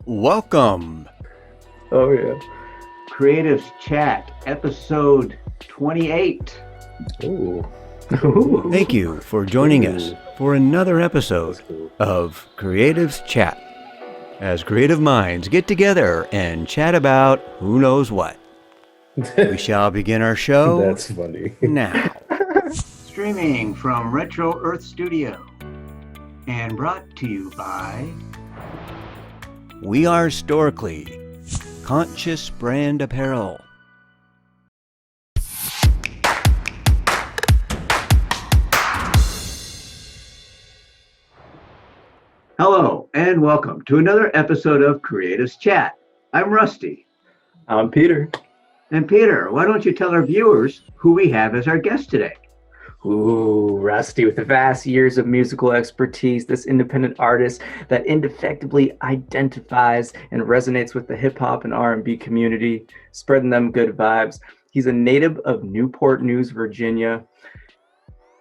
Welcome. Oh, yeah. Creatives Chat, episode 28. Ooh. Thank you for joining us for another episode of Creatives Chat, as creative minds get together and chat about who knows what. We shall begin our show That's funny. now. Streaming from Retro Earth Studio and brought to you by We are Storkley, Conscious Brand Apparel. Hello and welcome to another episode of Creatives Chat. I'm Rusty. I'm Peter. And Peter, why don't you tell our viewers who we have as our guest today? Ooh, Rusty, with the vast years of musical expertise, this independent artist that indefectibly identifies and resonates with the hip hop and R&B community, spreading them good vibes. He's a native of Newport News, Virginia.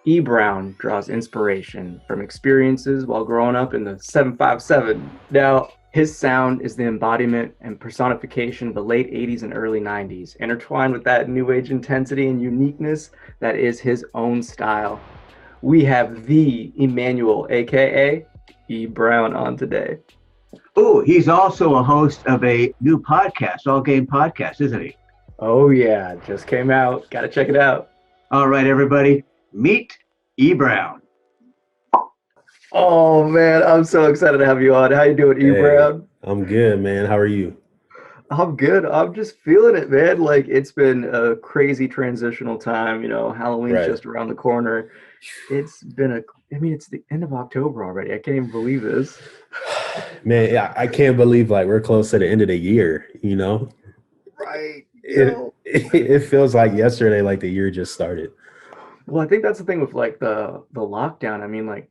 E. Brown draws inspiration from experiences while growing up in the 757. Now, his sound is the embodiment and personification of the late 80s and early 90s, intertwined with that new age intensity and uniqueness that is his own style. We have the Emanuel, aka E. Brown, on today. Oh, he's also a host of a new podcast, All Game Podcast, isn't he? Oh yeah, just came out. Gotta check it out. All right, everybody, meet E. Brown. Oh man, I'm so excited to have you on. How you doing, E. Brown? I'm good, man. How are you? I'm good. I'm just feeling it, man. Like, it's been a crazy transitional time. You know, Halloween's just around the corner. It's the end of October already. I can't even believe this. Man, I can't believe like we're close to the end of the year, you know? Right. It feels like yesterday, like the year just started. Well, I think that's the thing with like the lockdown. I mean, like,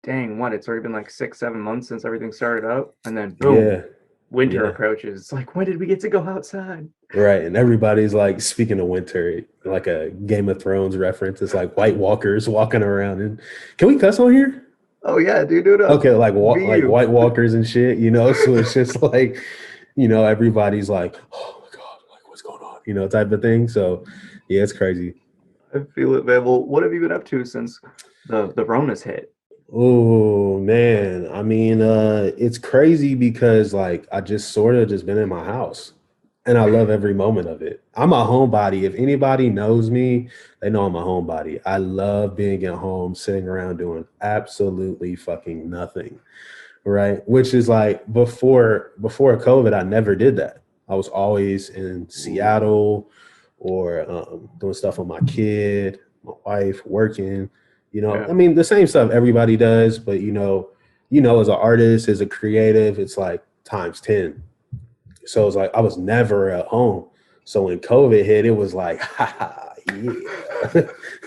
dang, it's already been like 6-7 months since everything started up, and then boom, winter approaches. It's like, when did we get to go outside? Right, and everybody's like, speaking of winter, like a Game of Thrones reference. It's like White Walkers walking around. And can we cuss on here? Oh yeah, dude, do it up. Okay, like White Walkers and shit, you know. So it's just like, you know, everybody's like, oh my god, like what's going on, you know, type of thing. So yeah, it's crazy. I feel it, man. Well, what have you been up to since the Rona's hit? Oh man, I mean, it's crazy because like I just sort of just been in my house, and I love every moment of it. I'm a homebody. If anybody knows me, they know I'm a homebody. I love being at home, sitting around doing absolutely fucking nothing, right? Which is like before COVID, I never did that. I was always in Seattle or doing stuff with my kid, my wife, working. You know, I mean, the same stuff everybody does, but you know, as an artist, as a creative, it's like times 10. So it's like I was never at home. So when COVID hit, it was like,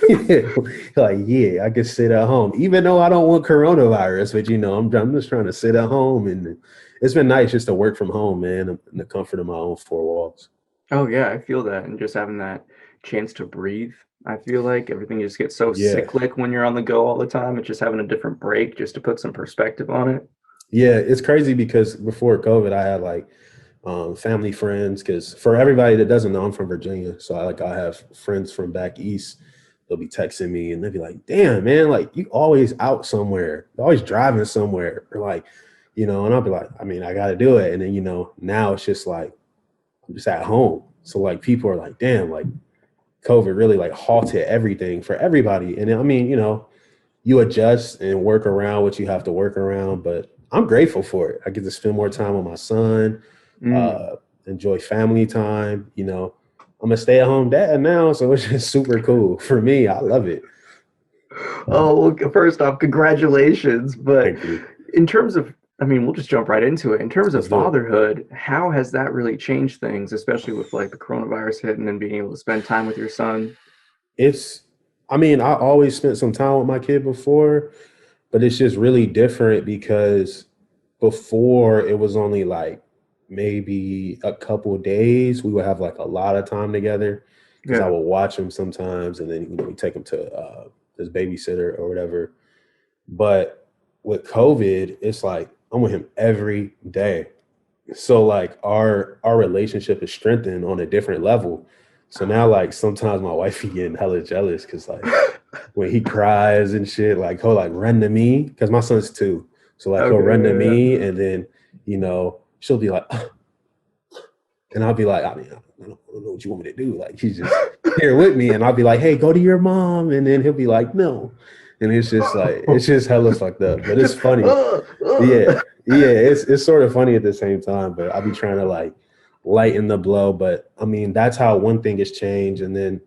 yeah, like yeah, I could sit at home, even though I don't want coronavirus. But you know, I'm just trying to sit at home, and it's been nice just to work from home, man, in the comfort of my own four walls. Oh yeah, I feel that, and just having that chance to breathe. I feel like everything just gets so cyclic when you're on the go all the time. It's just having a different break just to put some perspective on it. Yeah, it's crazy because before COVID, I had like family friends. Because for everybody that doesn't know, I'm from Virginia, so I have friends from back east. They'll be texting me and they'll be like, "Damn, man, like you always out somewhere, you're always driving somewhere," or like, you know. And I'll be like, "I mean, I got to do it." And then you know, now it's just like I'm just at home. So like people are like, "Damn, like." COVID really like halted everything for everybody. And I mean, you know, you adjust and work around what you have to work around, but I'm grateful for it. I get to spend more time with my son, enjoy family time. You know, I'm a stay-at-home dad now, so it's just super cool for me. I love it. Oh, well, first off, congratulations. But in terms of, I mean, we'll just jump right into it. In terms of fatherhood, how has that really changed things, especially with like the coronavirus hitting and being able to spend time with your son? I mean, I always spent some time with my kid before, but it's just really different because before it was only like maybe a couple of days. We would have like a lot of time together because I would watch him sometimes, and then you know we take him to his babysitter or whatever. But with COVID, it's like I'm with him every day. So like our relationship is strengthened on a different level. So now like sometimes my wife be getting hella jealous because like when he cries and shit, like he'll like run to me because my son's 2. So like he'll Okay, run to yeah, me and then she'll be like, and I'll be like, I mean, I don't know what you want me to do. Like he's just here with me, and I'll be like, hey, go to your mom, and then he'll be like, no, and it's just like it's just hella fucked up, but it's just funny. Yeah, it's sort of funny at the same time, but I'll be trying to like lighten the blow. But I mean, that's how one thing has changed, and then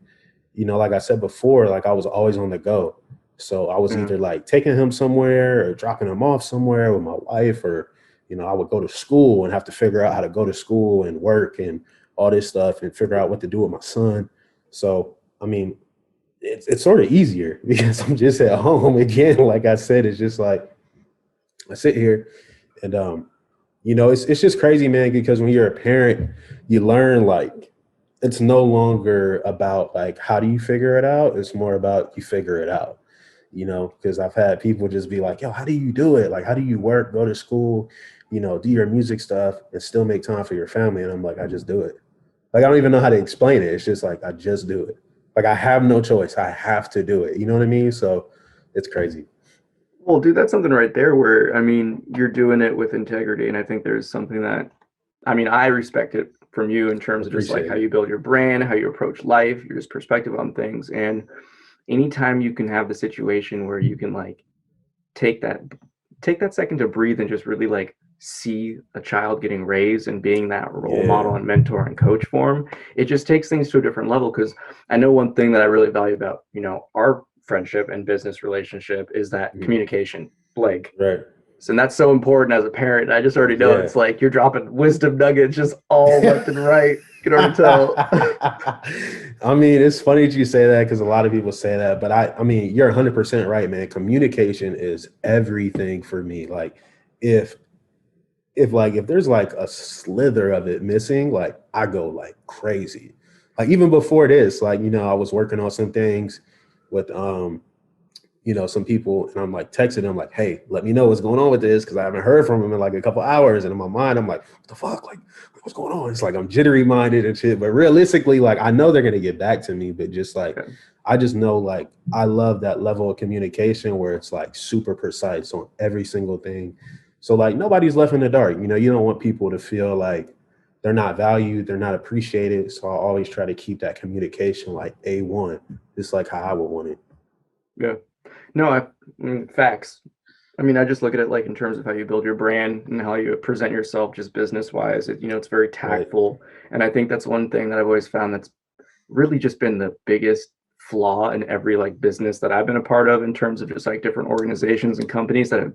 like I said before, like I was always on the go. So I was Yeah. either like taking him somewhere or dropping him off somewhere with my wife, or, I would go to school and have to figure out how to go to school and work and all this stuff and figure out what to do with my son. So, I mean, it's sort of easier because I'm just at home again. Like I said, it's just like I sit here and, it's just crazy, man, because when you're a parent, you learn like, it's no longer about like, how do you figure it out? It's more about you figure it out, because I've had people just be like, yo, how do you do it? Like, how do you work, go to school, do your music stuff and still make time for your family? And I'm like, I just do it. Like, I don't even know how to explain it. It's just like, I just do it. Like, I have no choice. I have to do it. You know what I mean? So it's crazy. Well, dude, that's something right there where, I mean, you're doing it with integrity. And I think there's something that, I mean, I respect it from you in terms of just like Appreciate how it. you build your brand, how you approach life, your just perspective on things. And anytime you can have the situation where you can like take that second to breathe and just really like see a child getting raised and being that role Yeah. model and mentor and coach for him, it just takes things to a different level. Because I know one thing that I really value about our friendship and business relationship is that Mhm. communication, like, Right. and that's so important as a parent. I just already know Yeah. it's like you're dropping wisdom nuggets just all left and right. You can already tell. I mean, it's funny that you say that because a lot of people say that, but I mean, you're 100% right, man. Communication is everything for me. Like, if there's like a slither of it missing, like I go like crazy. Like even before this, like I was working on some things with some people, and I'm like texting them like, hey, let me know what's going on with this because I haven't heard from them in like a couple hours. And in my mind, I'm like, what the fuck? Like, what's going on? It's like I'm jittery minded and shit. But realistically, like I know they're gonna get back to me, but just like Okay. I just know like I love that level of communication where it's like super precise on every single thing. So like nobody's left in the dark. You don't want people to feel like they're not valued, they're not appreciated. So I always try to keep that communication like A1, just like how I would want it. Yeah. No, facts. I mean, I just look at it like in terms of how you build your brand and how you present yourself just business wise. It's very Right. tactful. And I think that's one thing that I've always found that's really just been the biggest flaw in every like business that I've been a part of in terms of just like different organizations and companies that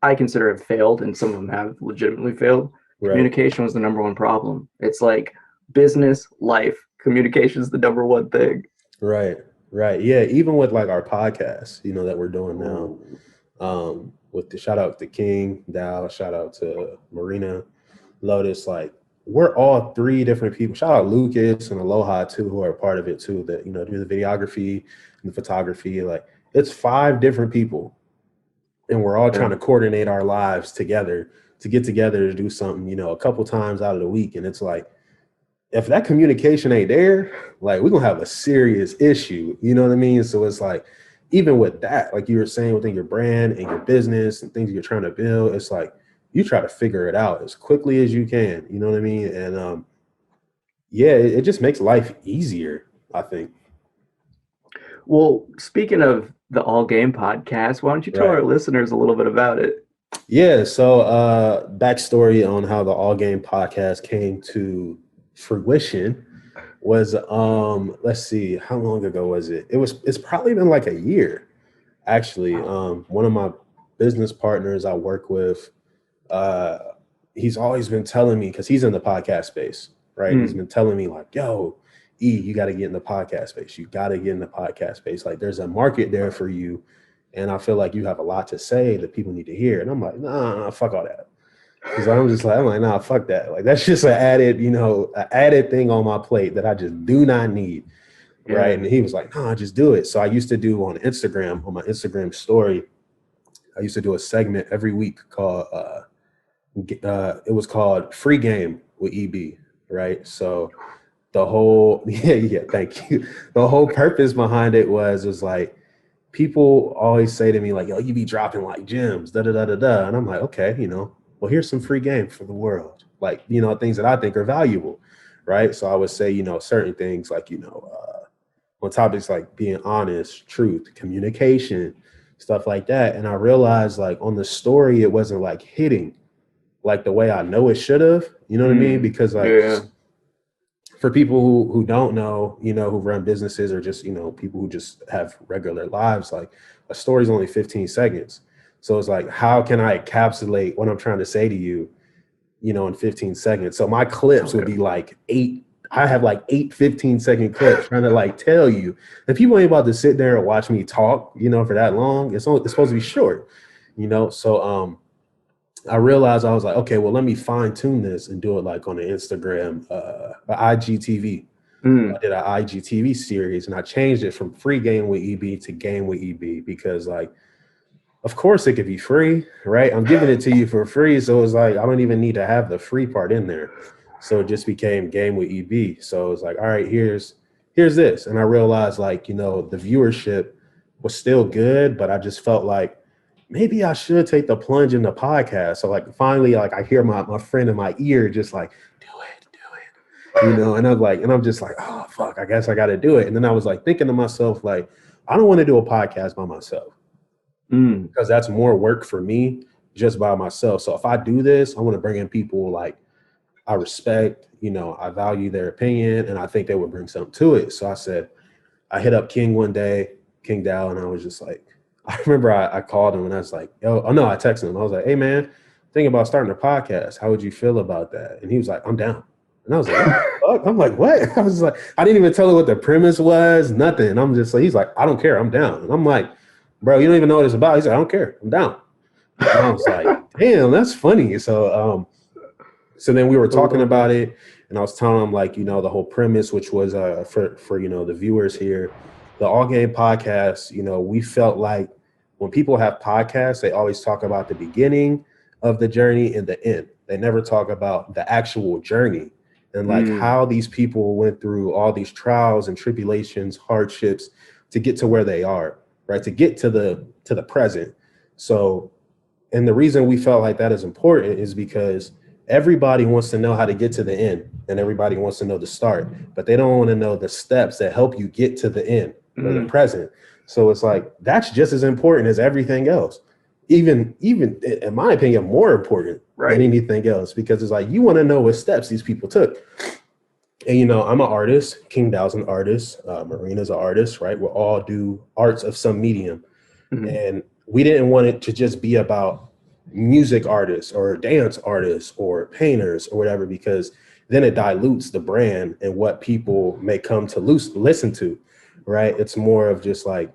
I consider have failed, and some of them have legitimately failed. Right. Communication was the number one problem. It's like business, life, communication is the number one thing. Right. Right. Yeah. Even with like our podcast, that we're doing now, with the shout out to King, Dow, shout out to Marina, Lotus, like we're all 3 different people. Shout out Lucas and Aloha too, who are a part of it too, that, do the videography and the photography. Like it's 5 different people. And we're all trying to coordinate our lives together to get together to do something, a couple times out of the week. And it's like, if that communication ain't there, like we're gonna have a serious issue. You know what I mean? So it's like, even with that, like you were saying within your brand and your business and things you're trying to build, it's like you try to figure it out as quickly as you can. You know what I mean? And yeah, it just makes life easier, I think. Well, speaking of the All Game podcast, why don't you tell Right. our listeners a little bit about it? Yeah. So backstory on how the All Game podcast came to fruition was let's see, how long ago was it? It's probably been like a year, actually. One of my business partners I work with, he's always been telling me, because he's in the podcast space, right? He's been telling me like, yo, you got to get in the podcast space. You got to get in the podcast space. Like there's a market there for you. And I feel like you have a lot to say that people need to hear. And I'm like, nah, fuck all that. Because I'm like, nah, fuck that. Like that's just an added thing on my plate that I just do not need. Yeah. Right. And he was like, nah, just do it. So I used to do on my Instagram story, I used to do a segment every week called It was called Free Game with EB, right? So the whole thank you. The whole purpose behind it was like, people always say to me like, yo, you be dropping like gems, da da da da da. And I'm like, okay, well, here's some free game for the world. Like, things that I think are valuable. Right. So I would say, certain things like, on topics like being honest, truth, communication, stuff like that. And I realized like on the story, it wasn't like hitting like the way I know it should have, you know what I mean? Because like, for people who don't know, who run businesses or just, people who just have regular lives, like a story is only 15 seconds. So it's like, how can I encapsulate what I'm trying to say to you, in 15 seconds? So my clips would be like I have like 15-second clips trying to like tell you. And people ain't about to sit there and watch me talk, for that long. It's supposed to be short, So I realized, I was like, okay, well, let me fine tune this and do it like on an Instagram, IGTV. I did an IGTV series and I changed it from Free Game with EB to Game with EB because like, of course it could be free, right? I'm giving it to you for free. So it's like, I don't even need to have the free part in there. So it just became Game with EB. So it's like, all right, here's this. And I realized like, the viewership was still good, but I just felt like maybe I should take the plunge in the podcast. So like finally, like I hear my friend in my ear just like, do it. And I'm just like, oh fuck, I guess I gotta do it. And then I was like thinking to myself, like, I don't want to do a podcast by myself. Because that's more work for me just by myself. So if I do this, I want to bring in people like I respect, I value their opinion, and I think they would bring something to it. So I hit up King one day, King Dow, and I was just like, I remember I called him and I was like, I texted him. I was like, hey man, thinking about starting a podcast. How would you feel about that? And he was like, I'm down. And I was like, what? I'm like, what? I was like, I didn't even tell him what the premise was, nothing. I'm just like, he's like, I don't care, I'm down. And I'm like, bro, you don't even know what it's about. He's like, I don't care, I'm down. And I was like, damn, that's funny. So then we were talking about it, and I was telling him like, the whole premise, which was for the viewers here, the All Game podcast. We felt like when people have podcasts, they always talk about the beginning of the journey and the end. They never talk about the actual journey and like how these people went through all these trials and tribulations, hardships to get to where they are. Right, to get to the present. So, and the reason we felt like that is important is because everybody wants to know how to get to the end and everybody wants to know the start, but they don't want to know the steps that help you get to the end or the present. So it's like, that's just as important as everything else. Even in my opinion, more important than anything else, because it's like, you want to know what steps these people took. And, I'm an artist. King Dow's an artist. Marina's an artist, right? We all do arts of some medium. And we didn't want it to just be about music artists or dance artists or painters or whatever, because then it dilutes the brand and what people may come to listen to, right? It's more of just like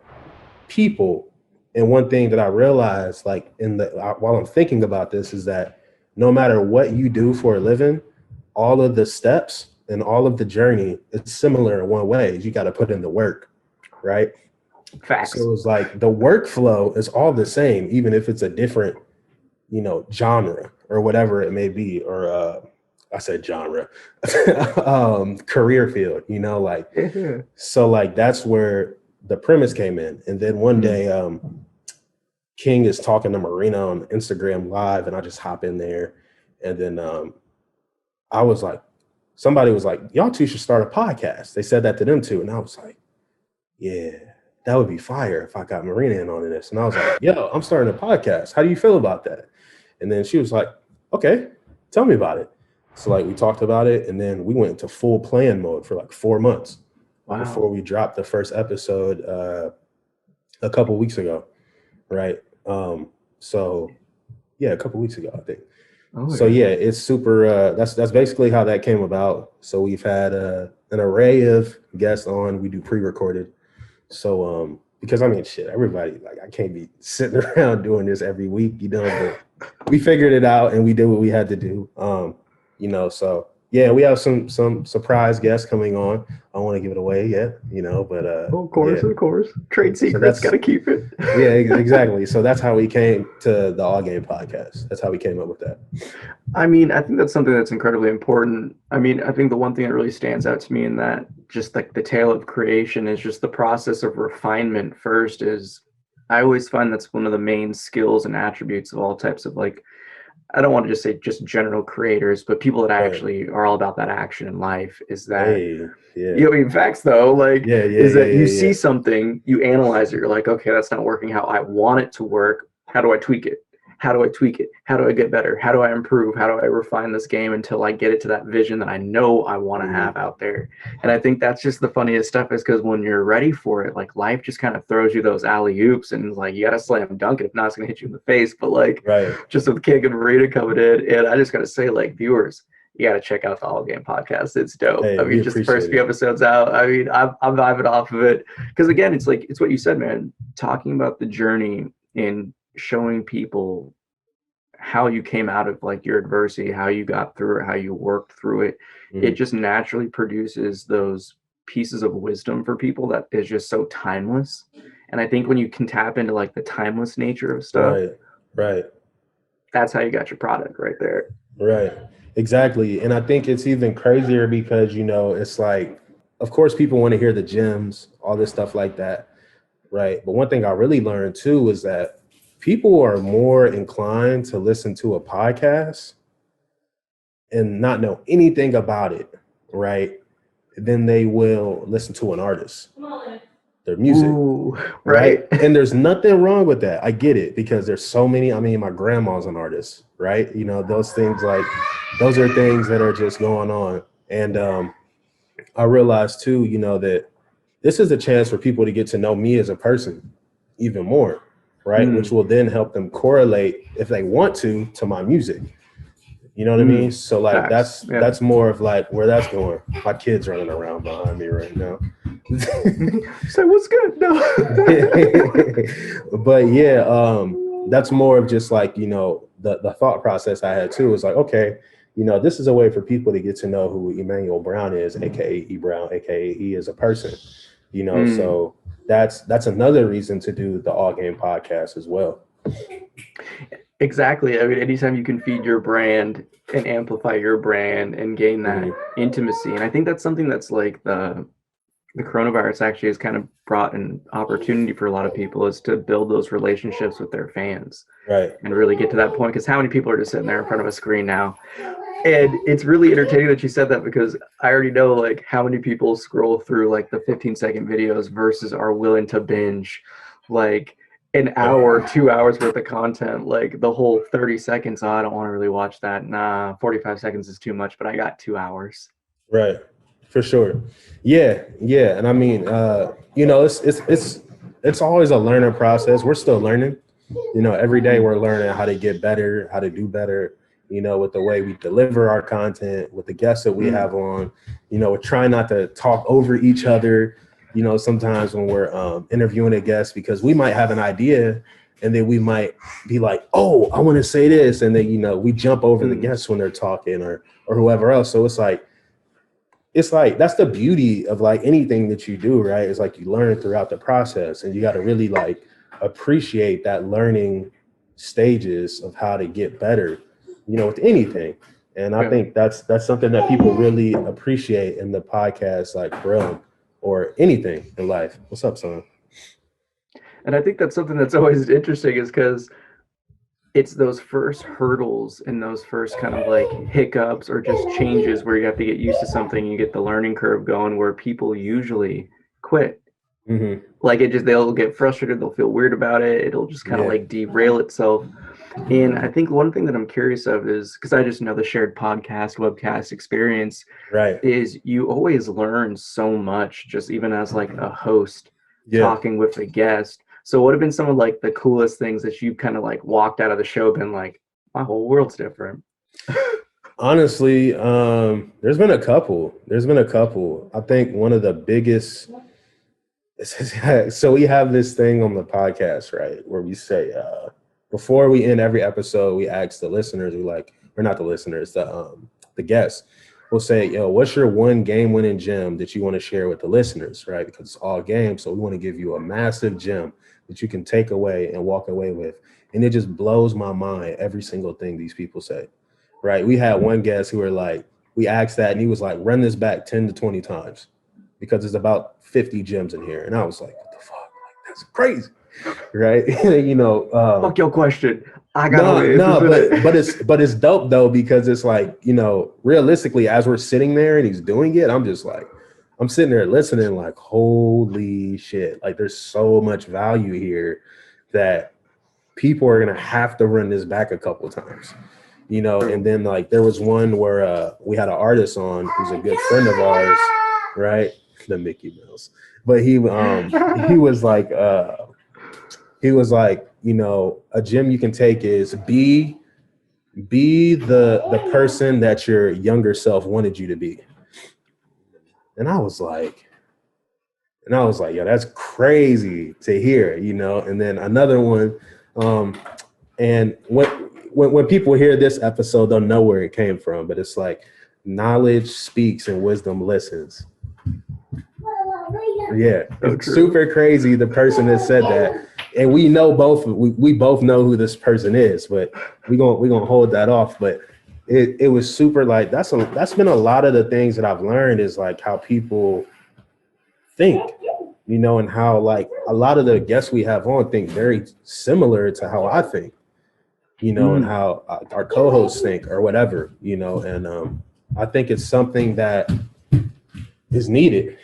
people. And one thing that I realized, like while I'm thinking about this, is that no matter what you do for a living, all of the steps and all of the journey, it's similar in one way. You got to put in the work, right? Facts. So it's like the workflow is all the same, even if it's a different, genre or whatever it may be, or I said genre, career field, so like that's where the premise came in. And then one day, King is talking to Marina on Instagram Live, and I just hop in there, and then I was like, somebody was like, y'all two should start a podcast. They said that to them too. And I was like, yeah, that would be fire if I got Marina in on this. And I was like, yo, I'm starting a podcast. How do you feel about that? And then she was like, okay, tell me about it. So like we talked about it, and then we went into full plan mode for like 4 months before we dropped the first episode a couple weeks ago. Right. So yeah, a couple weeks ago, I think. So yeah, it's super. That's basically how that came about. So we've had an array of guests on. We do pre-recorded. So because I mean, shit, everybody, like, I can't be sitting around doing this every week, But we figured it out and we did what we had to do. So yeah, we have some surprise guests coming on. I don't want to give it away yet, but Of course, yeah. of course. Trade secrets, that's- got to keep it. Yeah, exactly. So that's how we came to the All Game podcast. That's how we came up with that. I mean, I think that's something that's incredibly important. I mean, I think the one thing that really stands out to me in that, just like the tale of creation, is just the process of refinement first. Is I always find that's one of the main skills and attributes of all types of, like, I don't want to just say just general creators, but people that Right. actually are all about that action in life, is that, Hey, yeah. you know, in facts though, like, Yeah, is that you see yeah. something, you analyze it, you're like, okay, that's not working how I want it to work. How do I tweak it? How do I tweak it? How do I get better? How do I improve? How do I refine this game until I get it to that vision that I know I want to have out there? And I think that's just the funniest stuff, is because when you're ready for it, like, life just kind of throws you those alley oops, and it's like, you got to slam dunk it. If not, it's going to hit you in the face. But like, Right. just with Cake and Marina coming in, and I just got to say, like, viewers, you got to check out the All Game podcast. It's dope. Hey, I mean, we just the appreciate first few it. episodes out, I mean, I'm vibing off of it, because again, it's like, it's what you said, man, talking about the journey and showing people how you came out of, like, your adversity, how you got through it, how you worked through it. It just naturally produces those pieces of wisdom for people that is just so timeless. And I think when you can tap into, like, the timeless nature of stuff, Right. that's how you got your product right there. Right. Exactly. And I think it's even crazier because, it's like, of course, people want to hear the gems, all this stuff like that. Right. But one thing I really learned too is that people are more inclined to listen to a podcast and not know anything about it, right, than they will listen to an artist, their music. Ooh, right. right. And there's nothing wrong with that. I get it, because there's so many. I mean, my grandma's an artist, right? Those things, like, those are things that are just going on. And I realized too, that this is a chance for people to get to know me as a person even more, right? Which will then help them correlate, if they want to my music. You know what I mean? So like, Facts. Yeah. that's more of like where that's going. My kid's running around behind me right now. So what's good? No. But yeah, that's more of just like, the thought process I had too is like, okay, this is a way for people to get to know who Emanuel Brown is, aka E Brown, aka he is a person. So that's another reason to do the All Game podcast as well. Exactly. I mean, anytime you can feed your brand and amplify your brand and gain that intimacy. And I think that's something that's like the coronavirus actually has kind of brought an opportunity for a lot of people, is to build those relationships with their fans. Right. And really get to that point. Because how many people are just sitting there in front of a screen now? And it's really entertaining that you said that, because I already know, like, how many people scroll through, like, the 15-second videos versus are willing to binge, like, an hour, 2 hours worth of content, like the whole 30 seconds. Oh, I don't want to really watch that. Nah, 45 seconds is too much, but I got 2 hours. Right. For sure. Yeah. And I mean, it's always a learning process. We're still learning. Every day we're learning how to get better, how to do better, with the way we deliver our content, with the guests that we have on. We're trying not to talk over each other, sometimes when we're interviewing a guest, because we might have an idea and then we might be like, oh, I want to say this. And then, we jump over the guests when they're talking or whoever else. So it's like, that's the beauty of like anything that you do, right? It's like you learn throughout the process, and you got to really like appreciate that learning stages of how to get better, with anything. And I think that's something that people really appreciate in the podcast, like realm or anything in life. What's up, son? And I think that's something that's always interesting, is because it's those first hurdles and those first kind of like hiccups or just changes where you have to get used to something. You get the learning curve going, where people usually quit. Like, they'll get frustrated. They'll feel weird about it. It'll just kind of like derail itself. And I think one thing that I'm curious of is, because I just know the shared podcast, webcast experience, right, is you always learn so much, just even as like a host talking with a guest. So what have been some of like the coolest things that you've kind of like walked out of the show been like, my whole world's different? Honestly, there's been a couple. I think one of the biggest, so we have this thing on the podcast, right, where we say, before we end every episode, we ask the listeners, or not the listeners, the guests, we'll say, yo, what's your one game-winning gem that you want to share with the listeners, right? Because it's all games, so we want to give you a massive gem that you can take away and walk away with. And it just blows my mind, every single thing these people say, right? We had one guest who were like, we asked that, and he was like, run this back 10 to 20 times because there's about 50 gems in here. And I was like, what the fuck? Like, that's crazy, right? Fuck your question. I got no, but it's dope though, because it's like, realistically, as we're sitting there and he's doing it, I'm just like, I'm sitting there listening like, holy shit, like there's so much value here that people are gonna have to run this back a couple times, and then like there was one where we had an artist on who's a good friend of ours, right? The Mickey Mouse. But he was like a gem you can take is be the person that your younger self wanted you to be. And I was like, yeah, that's crazy to hear, And then another one, and when people hear this episode, they'll know where it came from, but it's like, knowledge speaks and wisdom listens. Yeah, it's super crazy, the person that said that. And we know we both know who this person is, but we're gonna hold that off. But it was super, like, that's been a lot of the things that I've learned, is like how people think, and how like a lot of the guests we have on think very similar to how I think, and how our co-hosts think or whatever, and I think it's something that is needed.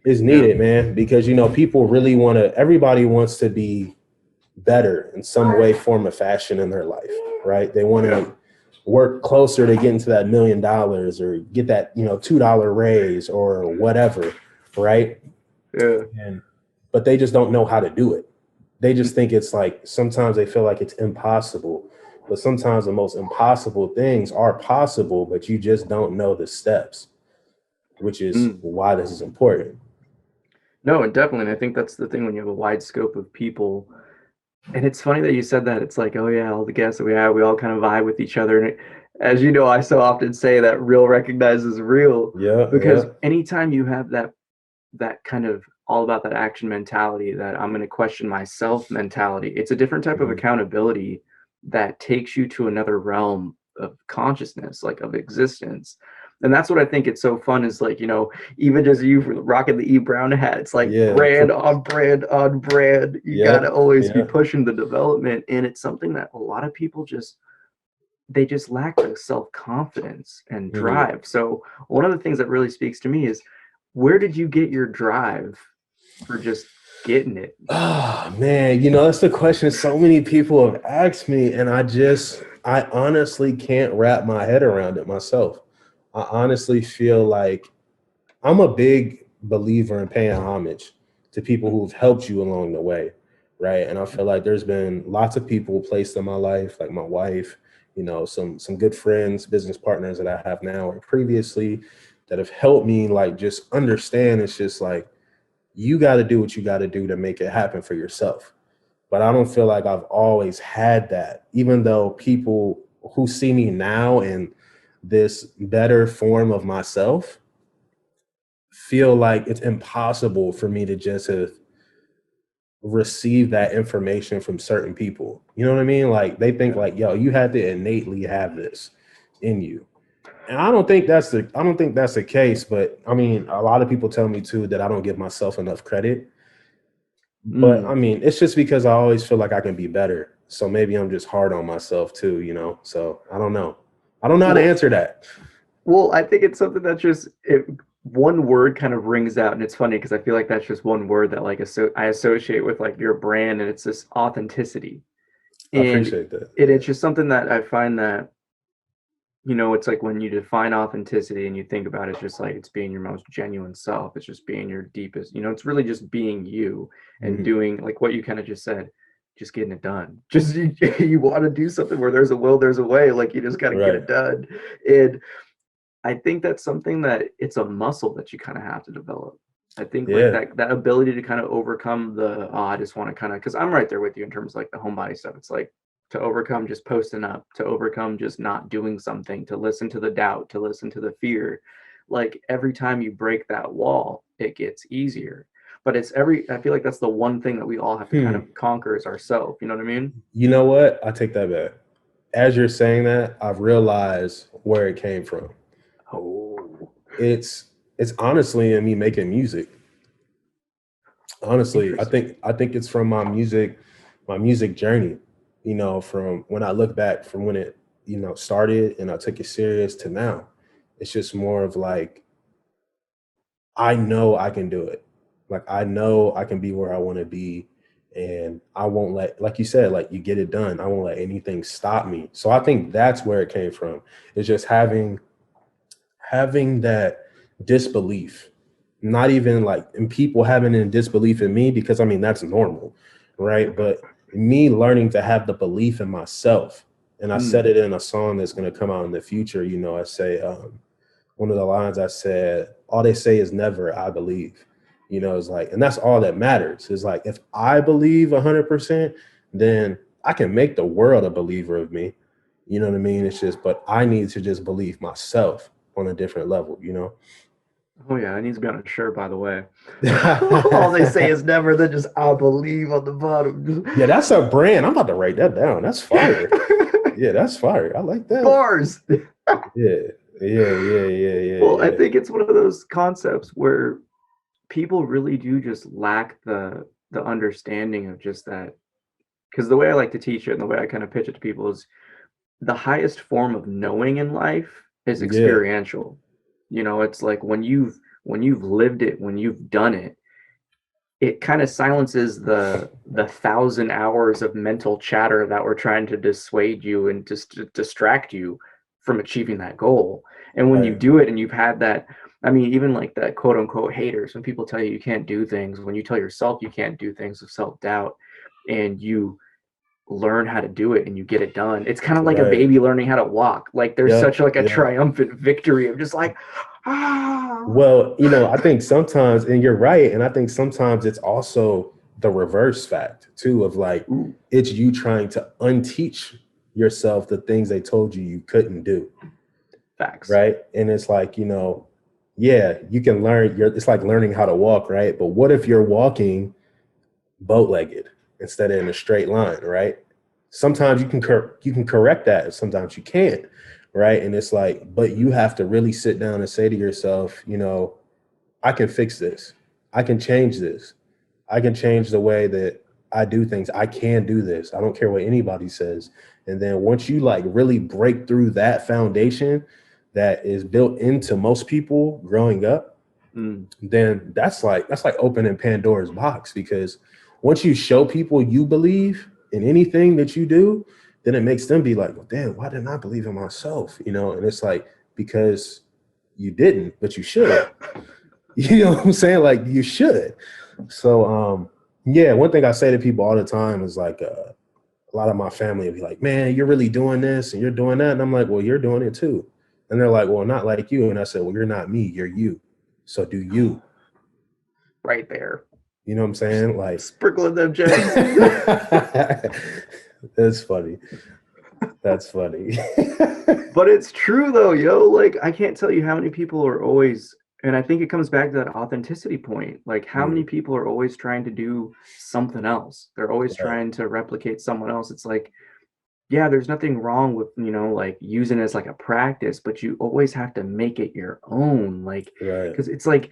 Man, because people really everybody wants to be better in some way, form, or fashion in their life, right? They want to work closer to getting to that $1 million or get that $2 raise or whatever, right? Yeah. But they just don't know how to do it. They just think it's like, sometimes they feel like it's impossible, but sometimes the most impossible things are possible, but you just don't know the steps, which is why this is important. No, and definitely. I think that's the thing when you have a wide scope of people. And it's funny that you said that. It's like, oh yeah, all the guests that we have, we all kind of vibe with each other. And as you know, I so often say that real recognizes real. Yeah. Because anytime you have that kind of all about that action mentality, that I'm going to question myself mentality, it's a different type of accountability that takes you to another realm of consciousness, like of existence. And that's what I think it's so fun is, like, even just you rocking the E Brown hat, it's like brand on brand on brand. You got to always be pushing the development. And it's something that a lot of people they just lack the self-confidence and drive. So one of the things that really speaks to me is, where did you get your drive for just getting it? Oh man, that's the question so many people have asked me, and I honestly can't wrap my head around it myself. I honestly feel like I'm a big believer in paying homage to people who've helped you along the way, right? And I feel like there's been lots of people placed in my life, like my wife, some good friends, business partners that I have now or previously, that have helped me, like, just understand it's just like, you got to do what you got to do to make it happen for yourself. But I don't feel like I've always had that, even though people who see me now in this better form of myself feel like it's impossible for me to just receive that information from certain people. You know what I mean? Like, they think like, yo, you had to innately have this in you. And I don't think that's the case, but I mean, a lot of people tell me too that I don't give myself enough credit. But I mean, it's just because I always feel like I can be better. So maybe I'm just hard on myself too, so I don't know. I don't know how to answer that. Well, I think it's something that one word kind of rings out, and it's funny because I feel like that's just one word that, like, I associate with, like, your brand, and it's this authenticity. And I appreciate that. It's just something that I find that, it's like when you define authenticity and you think about it, it's just like, it's being your most genuine self. It's just being your deepest, it's really just being you and doing, like what you kind of just said, just getting it done. Just you want to do something where there's a will, there's a way, like you just got to get it done. And I think that's something that it's a muscle that you kind of have to develop. I think like that ability to kind of overcome I just want to kind of, because I'm right there with you in terms of like the homebody stuff. It's like, to overcome just posting up, to overcome just not doing something, to listen to the doubt, to listen to the fear. Like every time you break that wall, it gets easier. But I feel like that's the one thing that we all have to kind of conquer is ourselves. You know what I mean? You know what? I take that back. As you're saying that, I've realized where it came from. Oh, It's honestly in me making music. Honestly, I think it's from my music journey. You know, from when I look back from when it, you know, started and I took it serious to now. It's just more of like, I know I can do it. Like I know I can be where I want to be, and I won't let, like you said, like you get it done. I won't let anything stop me. So I think that's where it came from. It's just having that disbelief, not even like, and people having a disbelief in me, because I mean that's normal, right? But me learning to have the belief in myself, and I said it in a song that's going to come out in the future. You know, I say one of the lines I said, all they say is never, I believe. You know, it's like, and that's all that matters. Is like, if I believe 100%, then I can make the world a believer of me. You know what I mean? It's just, but I need to just believe myself on a different level, you know? oh yeah, it needs to be on a shirt, by the way. All they say is never, then just I believe on the bottom. Yeah, that's a brand. I'm about to write that down. That's fire. Yeah, that's fire. I like that. Bars. Yeah. Well, I think it's one of those concepts where people really do just lack the understanding of just that. Because the way I like to teach it and the way I kind of pitch it to people is the highest form of knowing in life is experiential. You know, it's like when you've lived it, when you've done it, it kind of silences the 1,000 hours of mental chatter that we're trying to dissuade you and just to distract you from achieving that goal. And when you do it and you've had that, I mean, even like that quote unquote haters, when people tell you you can't do things, when you tell yourself you can't do things with self-doubt, and you learn how to do it and you get it done, it's kind of like a baby learning how to walk. Like there's such like a triumphant victory of just like, ah. Well, you know, I think sometimes, and you're right, and I think sometimes it's also the reverse fact too of like, it's you trying to unteach yourself the things they told you couldn't do. Facts. Right. And it's like, you know, yeah, you can learn, it's like learning how to walk, right? But what if you're walking boat-legged instead of in a straight line, right? Sometimes you can correct that, sometimes you can't, right? And it's like, but you have to really sit down and say to yourself, you know, I can fix this. I can change this. I can change the way that I do things. I can do this. I don't care what anybody says. And then once you like really break through that foundation that is built into most people growing up, then that's like opening Pandora's box, because once you show people you believe in anything that you do, then it makes them be like, well, damn, why didn't I believe in myself? You know, and it's like, because you didn't, but you should. You know what I'm saying? Like you should. So yeah, one thing I say to people all the time is like a lot of my family will be like, man, you're really doing this and you're doing that. And I'm like, well, you're doing it too. And they're like, well, not like you. And I said, well, you're not me, you're you. So do you. Right there. You know what I'm saying? Like sprinkling them gems. That's funny. That's funny. But it's true though, yo. Like I can't tell you how many people are always, and I think it comes back to that authenticity point. Like how many people are always trying to do something else? They're always trying to replicate someone else. It's like, yeah, there's nothing wrong with, you know, like using it as like a practice, but you always have to make it your own. Like, because it's like,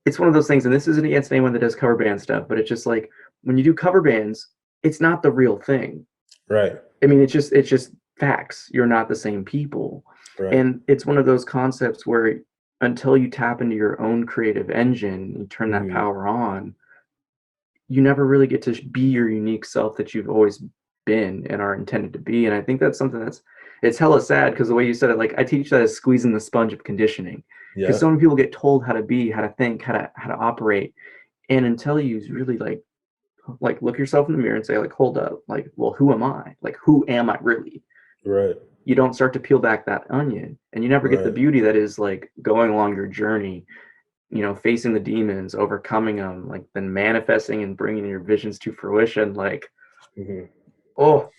it's one of those things, and this isn't against anyone that does cover band stuff, but it's just like when you do cover bands, it's not the real thing. Right. I mean, it's just facts. You're not the same people. Right. And it's one of those concepts where until you tap into your own creative engine and turn that power on, you never really get to be your unique self that you've always been and are intended to be. And I think that's something it's hella sad, because the way you said it, like I teach that as squeezing the sponge of conditioning, because so many people get told how to be, how to think, how to operate, and until you really like look yourself in the mirror and say like, hold up, like, well, who am I? Like, who am I really? Right. You don't start to peel back that onion, and you never get the beauty that is like going along your journey, you know, facing the demons, overcoming them, like then manifesting and bringing your visions to fruition. Like, oh,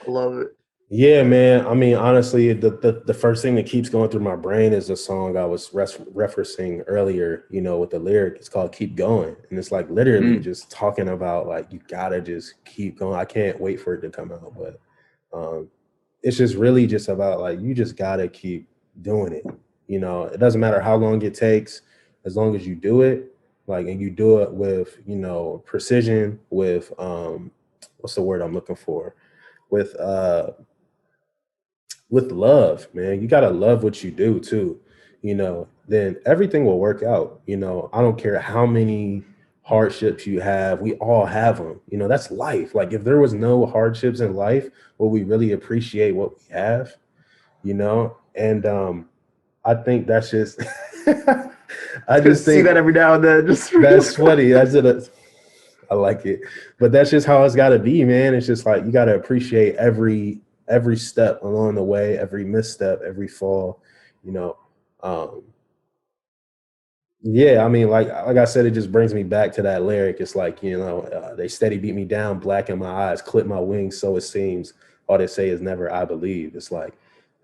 Love it. Yeah, man. I mean, honestly, the first thing that keeps going through my brain is the song I was referencing earlier, you know, with the lyric. It's called Keep Going. And it's like literally just talking about like, you gotta just keep going. I can't wait for it to come out. But it's just really just about like, you just gotta keep doing it. You know, it doesn't matter how long it takes, as long as you do it, like, and you do it with, you know, precision, with what's the word I'm looking for? With love, man. You got to love what you do too, you know, then everything will work out. You know, I don't care how many hardships you have. We all have them. You know, that's life. Like if there was no hardships in life, would we really appreciate what we have, you know? And I think that's just, I just See think that every now and then. Just that's funny. I like it, but that's just how it's got to be, man. It's just like, you got to appreciate every step along the way, every misstep, every fall, you know. Yeah, I mean, like I said, it just brings me back to that lyric. It's like, you know, they steady beat me down, black in my eyes, clip my wings, so it seems. All they say is never I believe. It's like,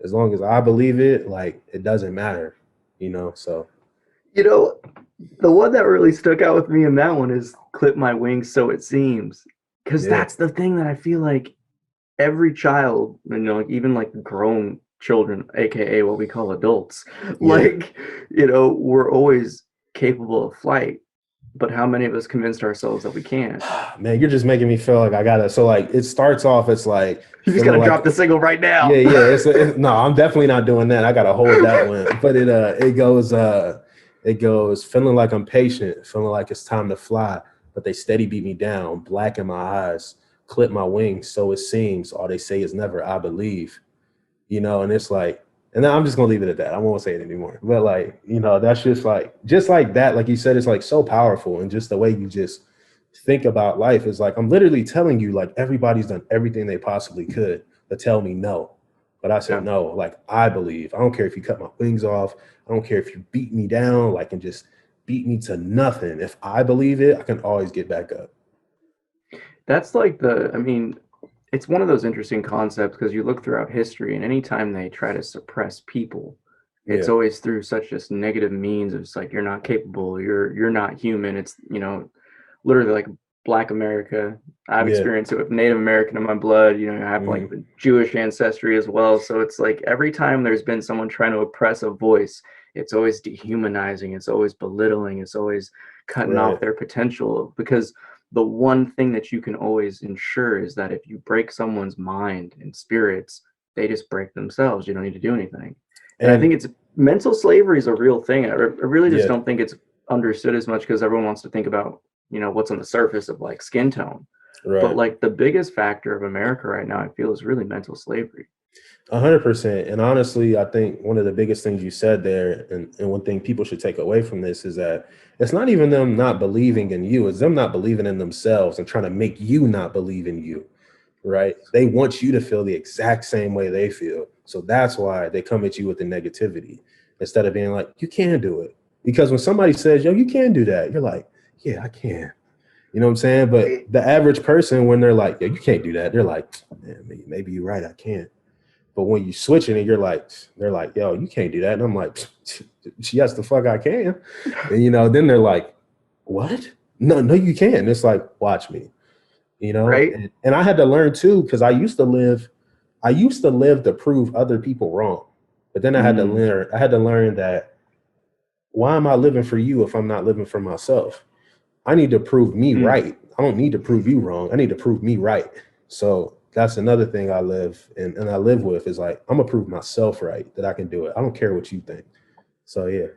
as long as I believe it, like it doesn't matter, you know. So You know, the one that really stuck out with me in that one is clip my wings so it seems. Because yeah, that's the thing that I feel like every child, you know, like even like grown children, aka what we call adults, yeah. like, you know, we're always capable of flight. But how many of us convinced ourselves that we can't? Man, you're just making me feel like I gotta. So like, it starts off, it's like You just feeling gotta like, drop the single right yeah, now. yeah. No, I'm definitely not doing that. I gotta hold that one. But it goes feeling like I'm patient, feeling like it's time to fly, but they steady beat me down, black in my eyes, clip my wings, so it seems. All they say is never I believe, you know. And it's like, and then I'm just gonna leave it at that. I won't say it anymore. But like, you know, that's just like that. Like you said, it's like so powerful, and just the way you just think about life is like, I'm literally telling you, like everybody's done everything they possibly could to tell me no. But I said, Yeah. no, like I believe. I don't care if you cut my wings off. I don't care if you beat me down, like, and just beat me to nothing. If I believe it, I can always get back up. That's like I mean, it's one of those interesting concepts because you look throughout history and anytime they try to suppress people, it's Yeah. always through such just negative means of just like you're not capable, you're not human. It's, you know, literally like Black America. I've Yeah. experienced it with Native American in my blood. You know, I have like Hmm. the Jewish ancestry as well. So it's like every time there's been someone trying to oppress a voice, it's always dehumanizing, it's always belittling, it's always cutting off Right. their potential because the one thing that you can always ensure is that if you break someone's mind and spirits, they just break themselves. You don't need to do anything. And I think And it's mental slavery is a real thing. I really just yeah, don't think it's understood as much because everyone wants to think about, you know, what's on the surface of like skin tone. But right. like the biggest factor of America right now, I feel, is really mental slavery. 100%. And honestly, I think one of the biggest things you said there, and one thing people should take away from this is that it's not even them not believing in you, it's them not believing in themselves and trying to make you not believe in you, right? They want you to feel the exact same way they feel. So that's why they come at you with the negativity instead of being like, you can do it. Because when somebody says, yo, you can do that, you're like, yeah, I can. You know what I'm saying? But Right. the average person, when they're like, yo, you can't do that, they're like, man, maybe you're right, I can't. But when you switch it and they're like, yo, you can't do that. And I'm like, yes, the fuck I can. And, you know, then they're like, what? No, you can't. It's like, watch me, you know? Right? And I had to learn too, because I used to live to prove other people wrong. But then Mm, I had to learn that why am I living for you if I'm not living for myself? I need to prove me mm. right. I don't need to prove you wrong. I need to prove me right. So that's another thing I live and I live with is like, I'm gonna prove myself right that I can do it. I don't care what you think. So yeah.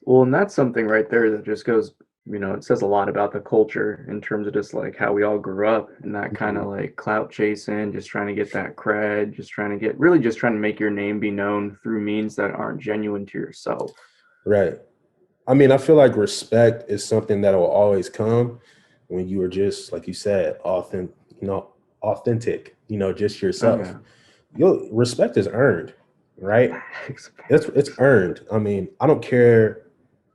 Well, and that's something right there that just goes, you know, it says a lot about the culture in terms of just like how we all grew up and that kind Mhm. of like clout chasing, just trying to get that cred, just trying to get really just trying to make your name be known through means that aren't genuine to yourself. Right. I mean, I feel like respect is something that will always come when you are just, like you said, authentic, you know, just Oh yourself. yeah. Your respect is earned, right? Facts, It's facts. earned. I mean, I don't care.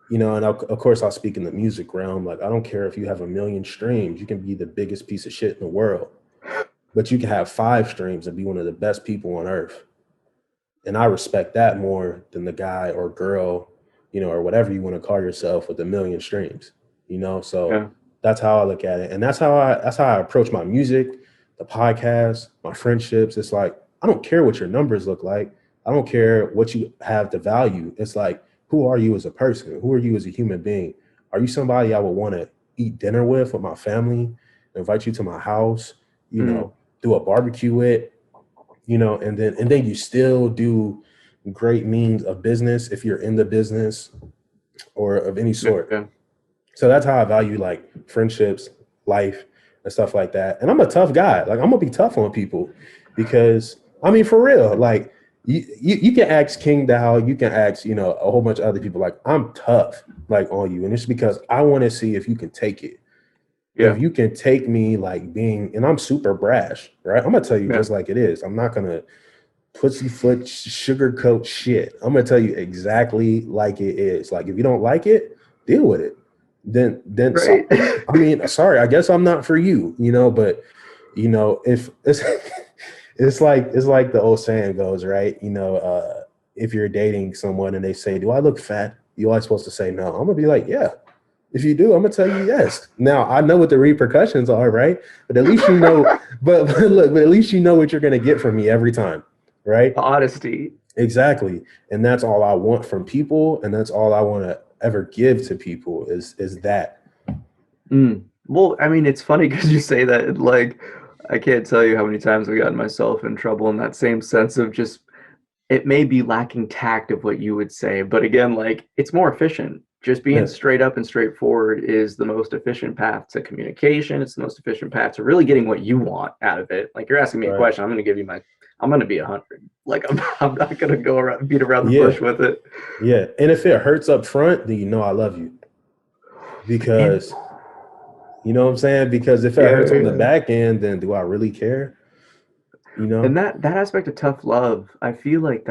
You know, and of course, I'll speak in the music realm. Like, I don't care if you have a million streams, you can be the biggest piece of shit in the world. but you can have 5 streams and be one of the best people on earth. And I respect that more than the guy or girl, or whatever you want to call yourself with 1 million streams, So Yeah. that's how I look at it. And that's how I approach my music, the podcast, my friendships. It's like, I don't care what your numbers look like. I don't care what you have to value. It's like, who are you as a person? Who are you as a human being? Are you somebody I would want to eat dinner with my family, invite you to my house, do a barbecue with, and then you still do great means of business if you're in the business or of any sort. Yeah. So that's how I value like friendships, life, and stuff like that. And I'm a tough guy. Like, I'm gonna be tough on people because, I mean, for real, like you can ask King Dow, you can ask, a whole bunch of other people, like, I'm tough, like, on you. And it's because I want to see if you can take it. Yeah. If you can take me like being, and I'm super brash, right? I'm gonna tell you Yeah. just like it is. I'm not gonna pussyfoot sugarcoat shit. I'm gonna tell you exactly like it is. Like, if you don't like it, deal with it. Then Right. I mean, sorry, I guess I'm not for you, but if it's like the old saying goes, right? If you're dating someone and they say, "Do I look fat?" You're always supposed to say no. I'm gonna be like, yeah. If you do, I'm gonna tell you yes. Now I know what the repercussions are, right? But at least but at least you know what you're gonna get from me every time, right? Honesty. Exactly. And that's all I want from people, and that's all I want to ever give to people is that. Well, I mean, it's funny because you say that, like, I can't tell you how many times I've gotten myself in trouble in that same sense of just, it may be lacking tact of what you would say, but again, like, it's more efficient. Just being straight up and straightforward is the most efficient path to communication. It's the most efficient path to really getting what you want out of it. Like, you're asking me a question, I'm going to give you I'm going to be 100. Like, I'm not going to go around, beat around the bush with it. Yeah. And if it hurts up front, then I love you. Because, you know what I'm saying? Because if it hurts on the back end, then do I really care? And that aspect of tough love, I feel like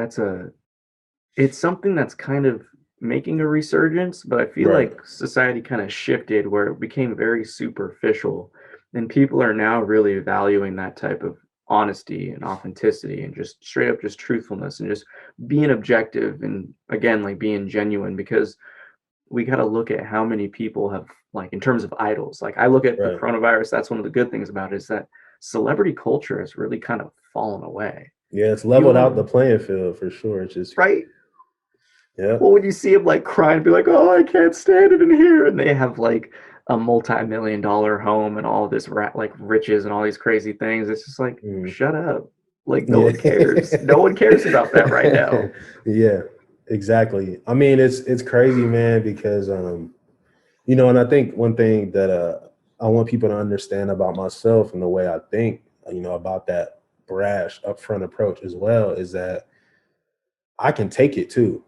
it's something that's kind of making a resurgence, but I feel like society kind of shifted where it became very superficial, and people are now really valuing that type of honesty and authenticity and just straight up just truthfulness and just being objective and, again, like, being genuine, because we got to look at how many people have, like, in terms of idols, like, I look at the coronavirus, that's one of the good things about it, is that celebrity culture has really kind of fallen away. Yeah, it's leveled out the playing field for sure. It's just yeah. Well, when you see them like crying, be like, "Oh, I can't stand it in here," and they have like a multi-million-dollar home and all this like riches and all these crazy things, it's just like, shut up. Like, no one cares. No one cares about that right now. Yeah, exactly. I mean, it's crazy, man, because and I think one thing that I want people to understand about myself and the way I think, about that brash upfront approach as well, is that I can take it too.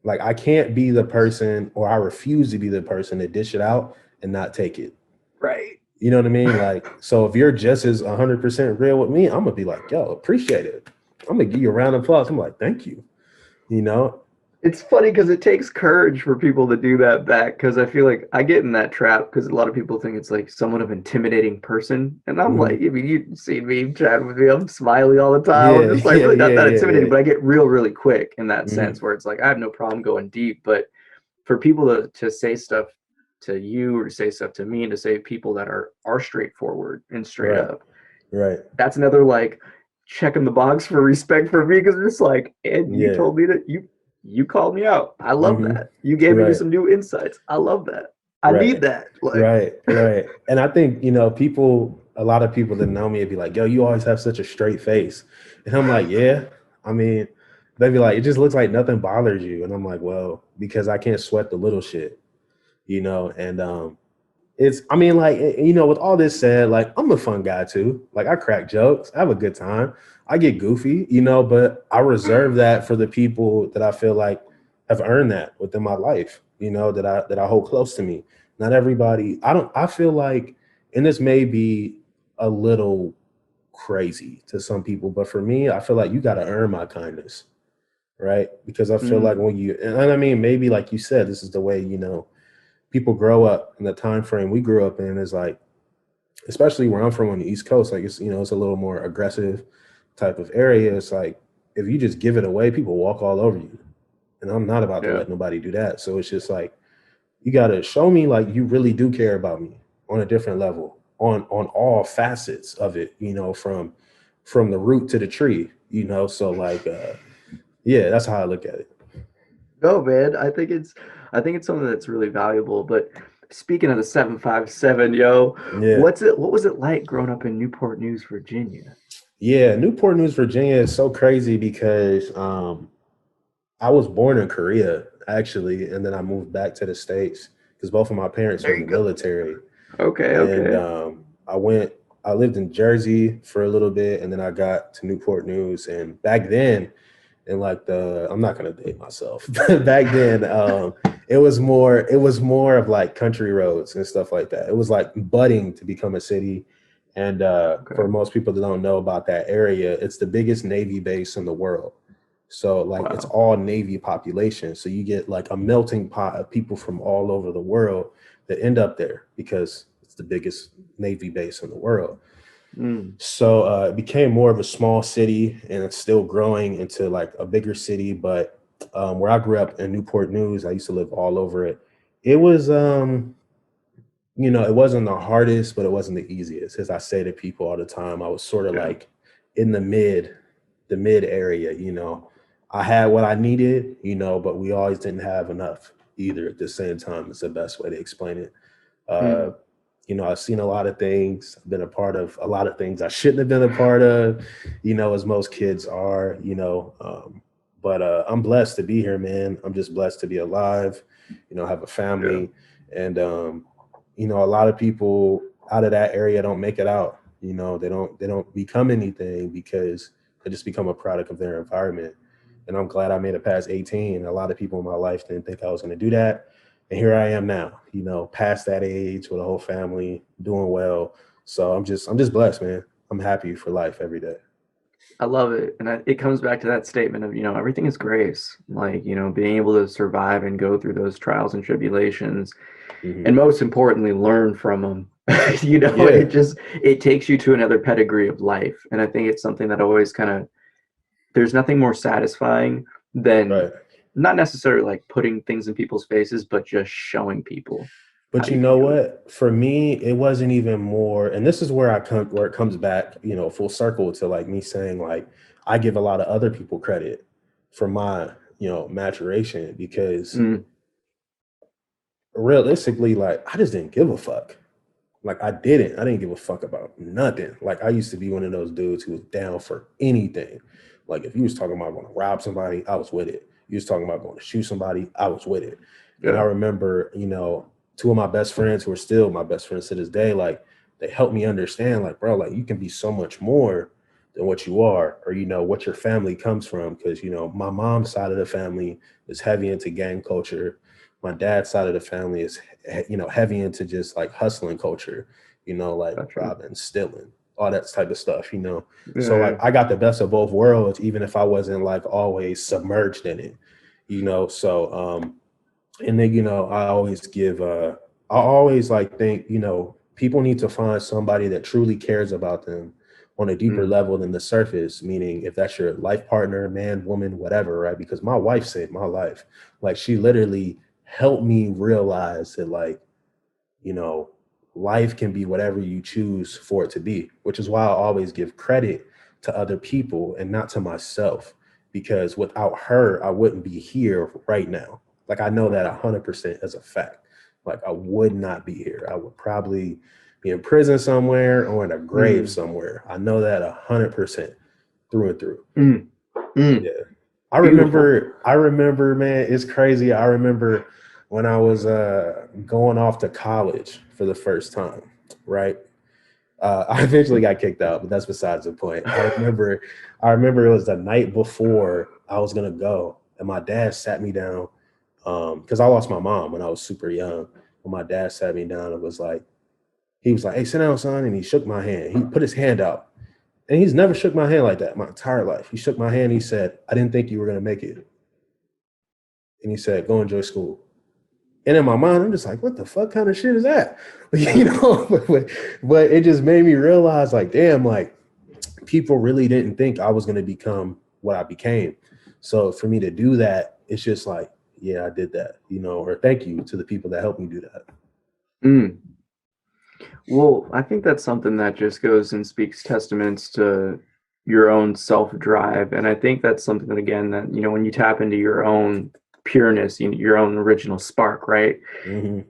Like, I can't be the person, or I refuse to be the person to dish it out and not take it. Right. You know what I mean? Like, so if you're just as 100% real with me, I'm gonna be like, yo, appreciate it. I'm gonna give you a round of applause. I'm like, thank you. It's funny because it takes courage for people to do that back, because I feel like I get in that trap because a lot of people think it's like somewhat of an intimidating person. And I'm like, I mean, you've seen me chatting with me, I'm smiley all the time. I'm just like, really not that intimidating, but I get real, really quick in that sense where it's like, I have no problem going deep. But for people to say stuff to you or to say stuff to me and to say people that are straightforward and straight up, that's another like checking the box for respect for me, because it's like, and you told me that you called me out. I love that. You gave me some new insights. I love that. I need that. Like, right. And I think, a lot of people that know me would be like, yo, you always have such a straight face. And I'm like, yeah. I mean, they'd be like, it just looks like nothing bothers you. And I'm like, well, because I can't sweat the little shit, and it's, I mean, like, with all this said, like, I'm a fun guy too. Like, I crack jokes, I have a good time, I get goofy, but I reserve that for the people that I feel like have earned that within my life, that I hold close to me. Not everybody, I feel like, and this may be a little crazy to some people, but for me, I feel like you got to earn my kindness, right? Because I feel like when and I mean, maybe like you said, this is the way, people grow up, in the time frame we grew up in is like, especially where I'm from on the East Coast, like it's, it's a little more aggressive type of area. It's like if you just give it away, people walk all over you. And I'm not about to Yeah. let nobody do that. So it's just like you gotta show me like you really do care about me on a different level, on all facets of it, from the root to the tree, So like yeah, that's how I look at it. No, man. I think it's something that's really valuable. But speaking of the 757, yo, Yeah. what was it like growing up in Newport News, Virginia? Yeah. Newport News, Virginia is so crazy because I was born in Korea actually, and then I moved back to the States because both of my parents were There in you the go. military. Okay, And okay. I lived in Jersey for a little bit, and then I got to Newport News. And back then, in like I'm not gonna date myself, but back then, it was more of like country roads and stuff like that. It was like budding to become a city. And for Okay. most people that don't know about that area, it's the biggest Navy base in the world. So like it's Wow. all Navy population. So you get like a melting pot of people from all over the world that end up there because it's the biggest Navy base in the world. Mm, So it became more of a small city, and it's still growing into like a bigger city. But where I grew up in Newport News, I used to live all over it. It was, it wasn't the hardest, but it wasn't the easiest. As I say to people all the time, I was sort of yeah. like in the mid area. I had what I needed, but we always didn't have enough either. At the same time, it's the best way to explain it. Uh, Mm, I've seen a lot of things, I've been a part of a lot of things I shouldn't have been a part of, as most kids are, but I'm blessed to be here, man. I'm just blessed to be alive, have a yeah. family. And, a lot of people out of that area don't make it out. They don't become anything because they just become a product of their environment. And I'm glad I made it past 18. A lot of people in my life didn't think I was going to do that. And here I am now, past that age with a whole family, doing well. So I'm just blessed, man. I'm happy for life every day. I love it. And it comes back to that statement of, everything is grace. Like, being able to survive and go through those trials and tribulations, Hmm. and most importantly, learn from them. Yeah, It takes you to another pedigree of life. And I think it's something that always kind of, there's nothing more satisfying than right. not necessarily like putting things in people's faces, but just showing people how But you you know can do it. what? For me, it wasn't even more, and this is where it comes back, full circle to like me saying like I give a lot of other people credit for my, maturation because Mm, realistically, like I just didn't give a fuck. Like I didn't give a fuck about nothing. Like I used to be one of those dudes who was down for anything. Like if you was talking about going to rob somebody, I was with it. You was talking about going to shoot somebody, I was with it. And I yeah. remember, two of my best friends who are still my best friends to this day, like they helped me understand, like, bro, like you can be so much more than what you are, or what your family comes from. Cause my mom's side of the family is heavy into gang culture. My dad's side of the family is heavy into just like hustling culture, like Gotcha. robbing, stealing, all that type of stuff, So like Yeah. I got the best of both worlds, even if I wasn't like always submerged in it, So and then, I always like think, people need to find somebody that truly cares about them on a deeper Mm, level than the surface, meaning if that's your life partner, man, woman, whatever, right? Because my wife saved my life. Like she literally helped me realize that like, you know, life can be whatever you choose for it to be, which is why I always give credit to other people and not to myself, because without her, I wouldn't be here right now. Like I know that 100% as a fact. Like I would not be here. I would probably be in prison somewhere or in a grave mm, somewhere. I know that 100% through and through. mm, mm. Yeah. I Beautiful. remember, I remember, man, it's crazy. I remember when I was going off to college for the first time, right? I eventually got kicked out, but that's besides the point. I remember it was the night before I was gonna go, and my dad sat me down because I lost my mom when I was super young. When my dad sat me down and he was like, "Hey, sit down, son," and he shook my hand. He put his hand out, and he's never shook my hand like that my entire life. He shook my hand. He said, "I didn't think you were gonna make it," and he said, "Go enjoy school." And in my mind, I'm just like, what the fuck kind of shit is that? You know, but it just made me realize, like, damn, like people really didn't think I was going to become what I became. So for me to do that, it's just like, yeah, I did that, you know, or thank you to the people that helped me do that. Mm. Well, I think that's something that just goes and speaks testaments to your own self-drive. And I think that's something that, again, that, when you tap into your own pureness, your own original spark, right? Mm-hmm.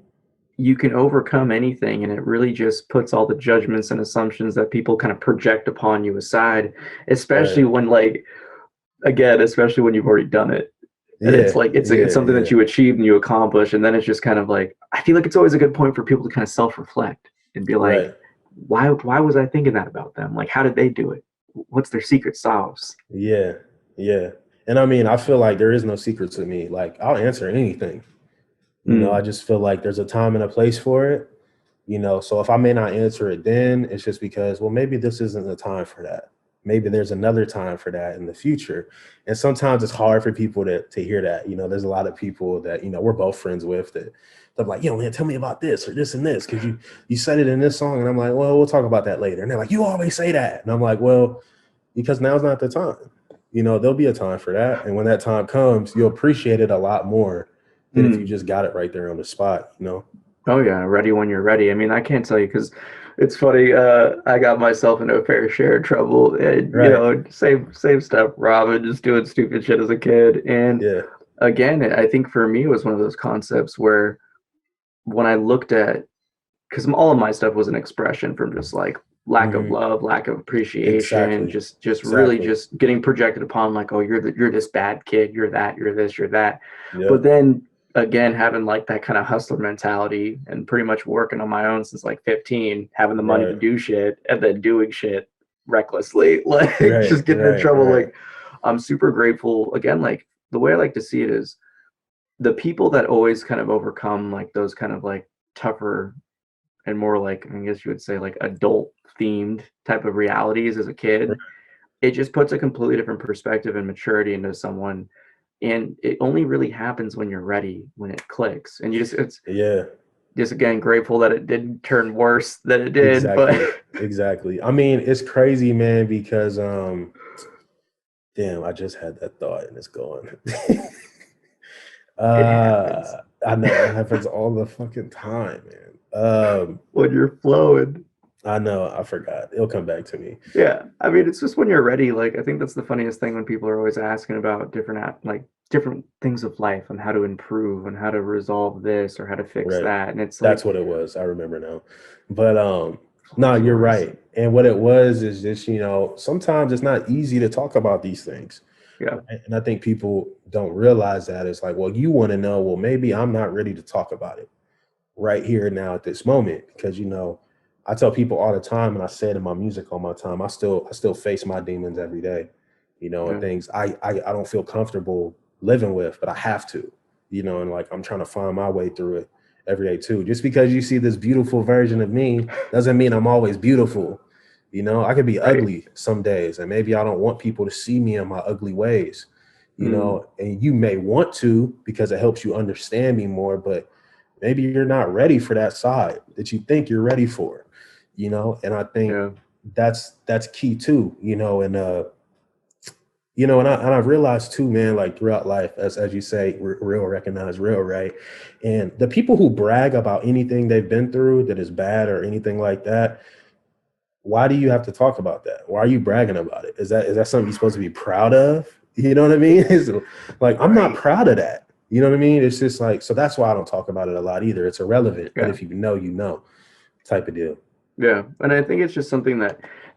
You can overcome anything, and it really just puts all the judgments and assumptions that people kind of project upon you aside, especially Right. when, like, again, especially when you've already done it. And it's Yeah. like it's Yeah. something Yeah. that you achieved and you accomplish, and then it's just kind of like, I feel like it's always a good point for people to kind of self-reflect and be like, Right. why was I thinking that about them? Like, how did they do it? What's their secret sauce? Yeah. Yeah. And I mean, I feel like there is no secret to me. Like, I'll answer anything. You know, I Mm, just feel like there's a time and a place for it. You know, so if I may not answer it then, it's just because, well, maybe this isn't the time for that. Maybe there's another time for that in the future. And sometimes it's hard for people to hear that. You know, there's a lot of people that, you know, we're both friends with that they're like, yo, man, tell me about this or this and this, because you said it in this song. And I'm like, well, we'll talk about that later. And they're like, you always say that. And I'm like, well, because now's not the time. You know, there'll be a time for that. And when that time comes, you'll appreciate it a lot more than if you mm. just got it right there on the spot, you know? Oh yeah, ready when you're ready. I mean, I can't tell you because it's funny. I got myself into a fair share of trouble, and Right. same stuff. Robin just doing stupid shit as a kid, and Yeah. again, I think for me it was one of those concepts where when I looked at, because all of my stuff was an expression from just like lack of Hmm. love, lack of appreciation, Exactly. just really Exactly. just getting projected upon like, oh, you're this bad kid, you're that, you're this, you're that. But Yep. then again, having like that kind of hustler mentality and pretty much working on my own since like 15, having the money to Right. do shit and then doing shit recklessly, like Right. just getting in Right. trouble. Right. Like I'm super grateful. Again, like the way I like to see it is the people that always kind of overcome like those kind of like tougher and more like, I guess you would say, like adult themed type of realities as a Right. kid, it just puts a completely different perspective and maturity into someone. And it only really happens when you're ready, when it clicks. And it's Yeah. just again grateful that it didn't turn worse than it did. But Exactly. Exactly. I mean, it's crazy, man, because damn, I just had that thought and it's gone. it happens I know it happens all the fucking time, man. when you're flowing. I know, I forgot. It'll come back to me. Yeah, I mean, it's just when you're ready. Like, I think that's the funniest thing when people are always asking about like different things of life and how to improve and how to resolve this or how to fix Right. that. And it's That's like, what it was. I remember now. But no, close you're yours. right. And what it was is just, you know, sometimes it's not easy to talk about these things. Yeah, Right? And I think people don't realize that. It's like, well, you want to know, well, maybe I'm not ready to talk about it right here and now at this moment. Because, you know, I tell people all the time, and I say it in my music all my time, I still face my demons every day, you know, and yeah, things I don't feel comfortable living with, but I have to, you know, and like I'm trying to find my way through it every day too. Just because you see this beautiful version of me doesn't mean I'm always beautiful. You know, I could be right. ugly some days, and maybe I don't want people to see me in my ugly ways, you Mm, know, and you may want to because it helps you understand me more, but maybe you're not ready for that side that you think you're ready for, you know, and I think yeah, that's key too, you know, and you know, and I've realized too, man, like throughout life, as you say, real recognize real, right? And the people who brag about anything they've been through that is bad or anything like that, why do you have to talk about that? Why are you bragging about it? Is that something you're supposed to be proud of? You know what I mean? It's like I'm not right. proud of that. You know what I mean? It's just like, so that's why I don't talk about it a lot either. It's irrelevant. But Yeah, if you know, you know, type of deal. yeah. And I think it's just something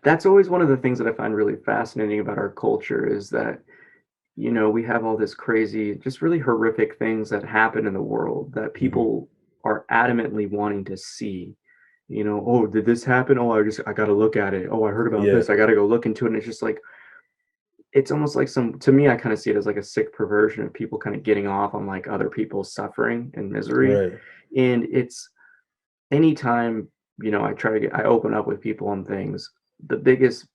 that's always one of the things that I find really fascinating about our culture is that, we have all this crazy, just really horrific things that happen in the world that Hmm. people are adamantly wanting to see. Oh, did this happen? Oh, I got to look at it. Oh, I heard about Yeah. this. I got to go look into it. And it's just like, it's almost like to me, I kind of see it as like a sick perversion of people kind of getting off on like other people's suffering and misery. Right. And it's anytime, I open up with people on things, the biggest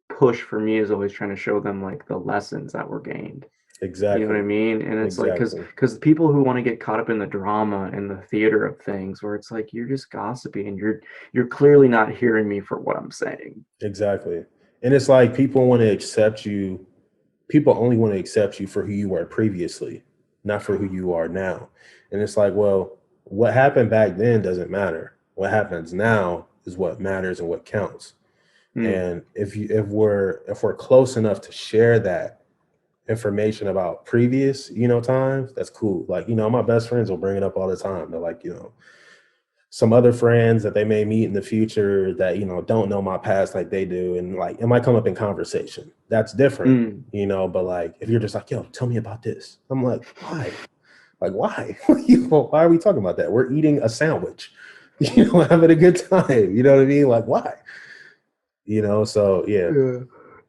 push for me is always trying to show them like the lessons that were gained. You know what I Exactly. mean? And it's like, Exactly. because people who want to get caught up in the drama and the theater of things, where it's like you're just gossiping and you're clearly not hearing me for what I'm saying. Exactly. And it's like people want to accept you. People only want to accept you for who you were previously, not for who you are now. And it's like, well, what happened back then doesn't matter. What happens now is what matters and what counts. Mm, And if we're close enough to share that information about previous, times, that's cool. Like, my best friends will bring it up all the time. They're like, some other friends that they may meet in the future that, don't know my past like they do. And like, it might come up in conversation. That's different, mm. but like, if you're just like, yo, tell me about this. I'm like, why? Like, why? Why are we talking about that? We're eating a sandwich, having a good time. You know what I mean? Like, why? So yeah. Yeah.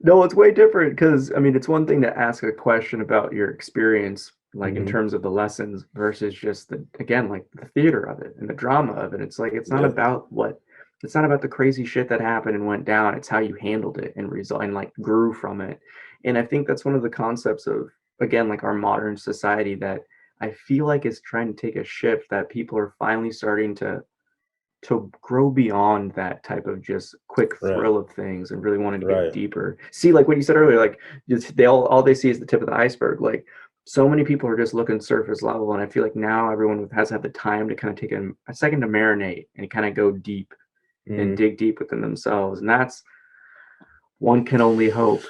No, it's way different because I mean, it's one thing to ask a question about your experience, like in Hmm. terms of the lessons, versus just the again, like the theater of it and the drama of it. It's like Yep. it's not about the crazy shit that happened and went down. It's how you handled it and and like grew from it. And I think that's one of the concepts of again, like our modern society that I feel like is trying to take a shift that people are finally starting to grow beyond that type of just quick Right. thrill of things and really wanting to get Right. deeper. See, like what you said earlier, like just all they see is the tip of the iceberg. Like so many people are just looking surface level, and I feel like now everyone has had the time to kind of take a second to marinate and kind of go deep and Mhm. dig deep within themselves, and that's one can only hope.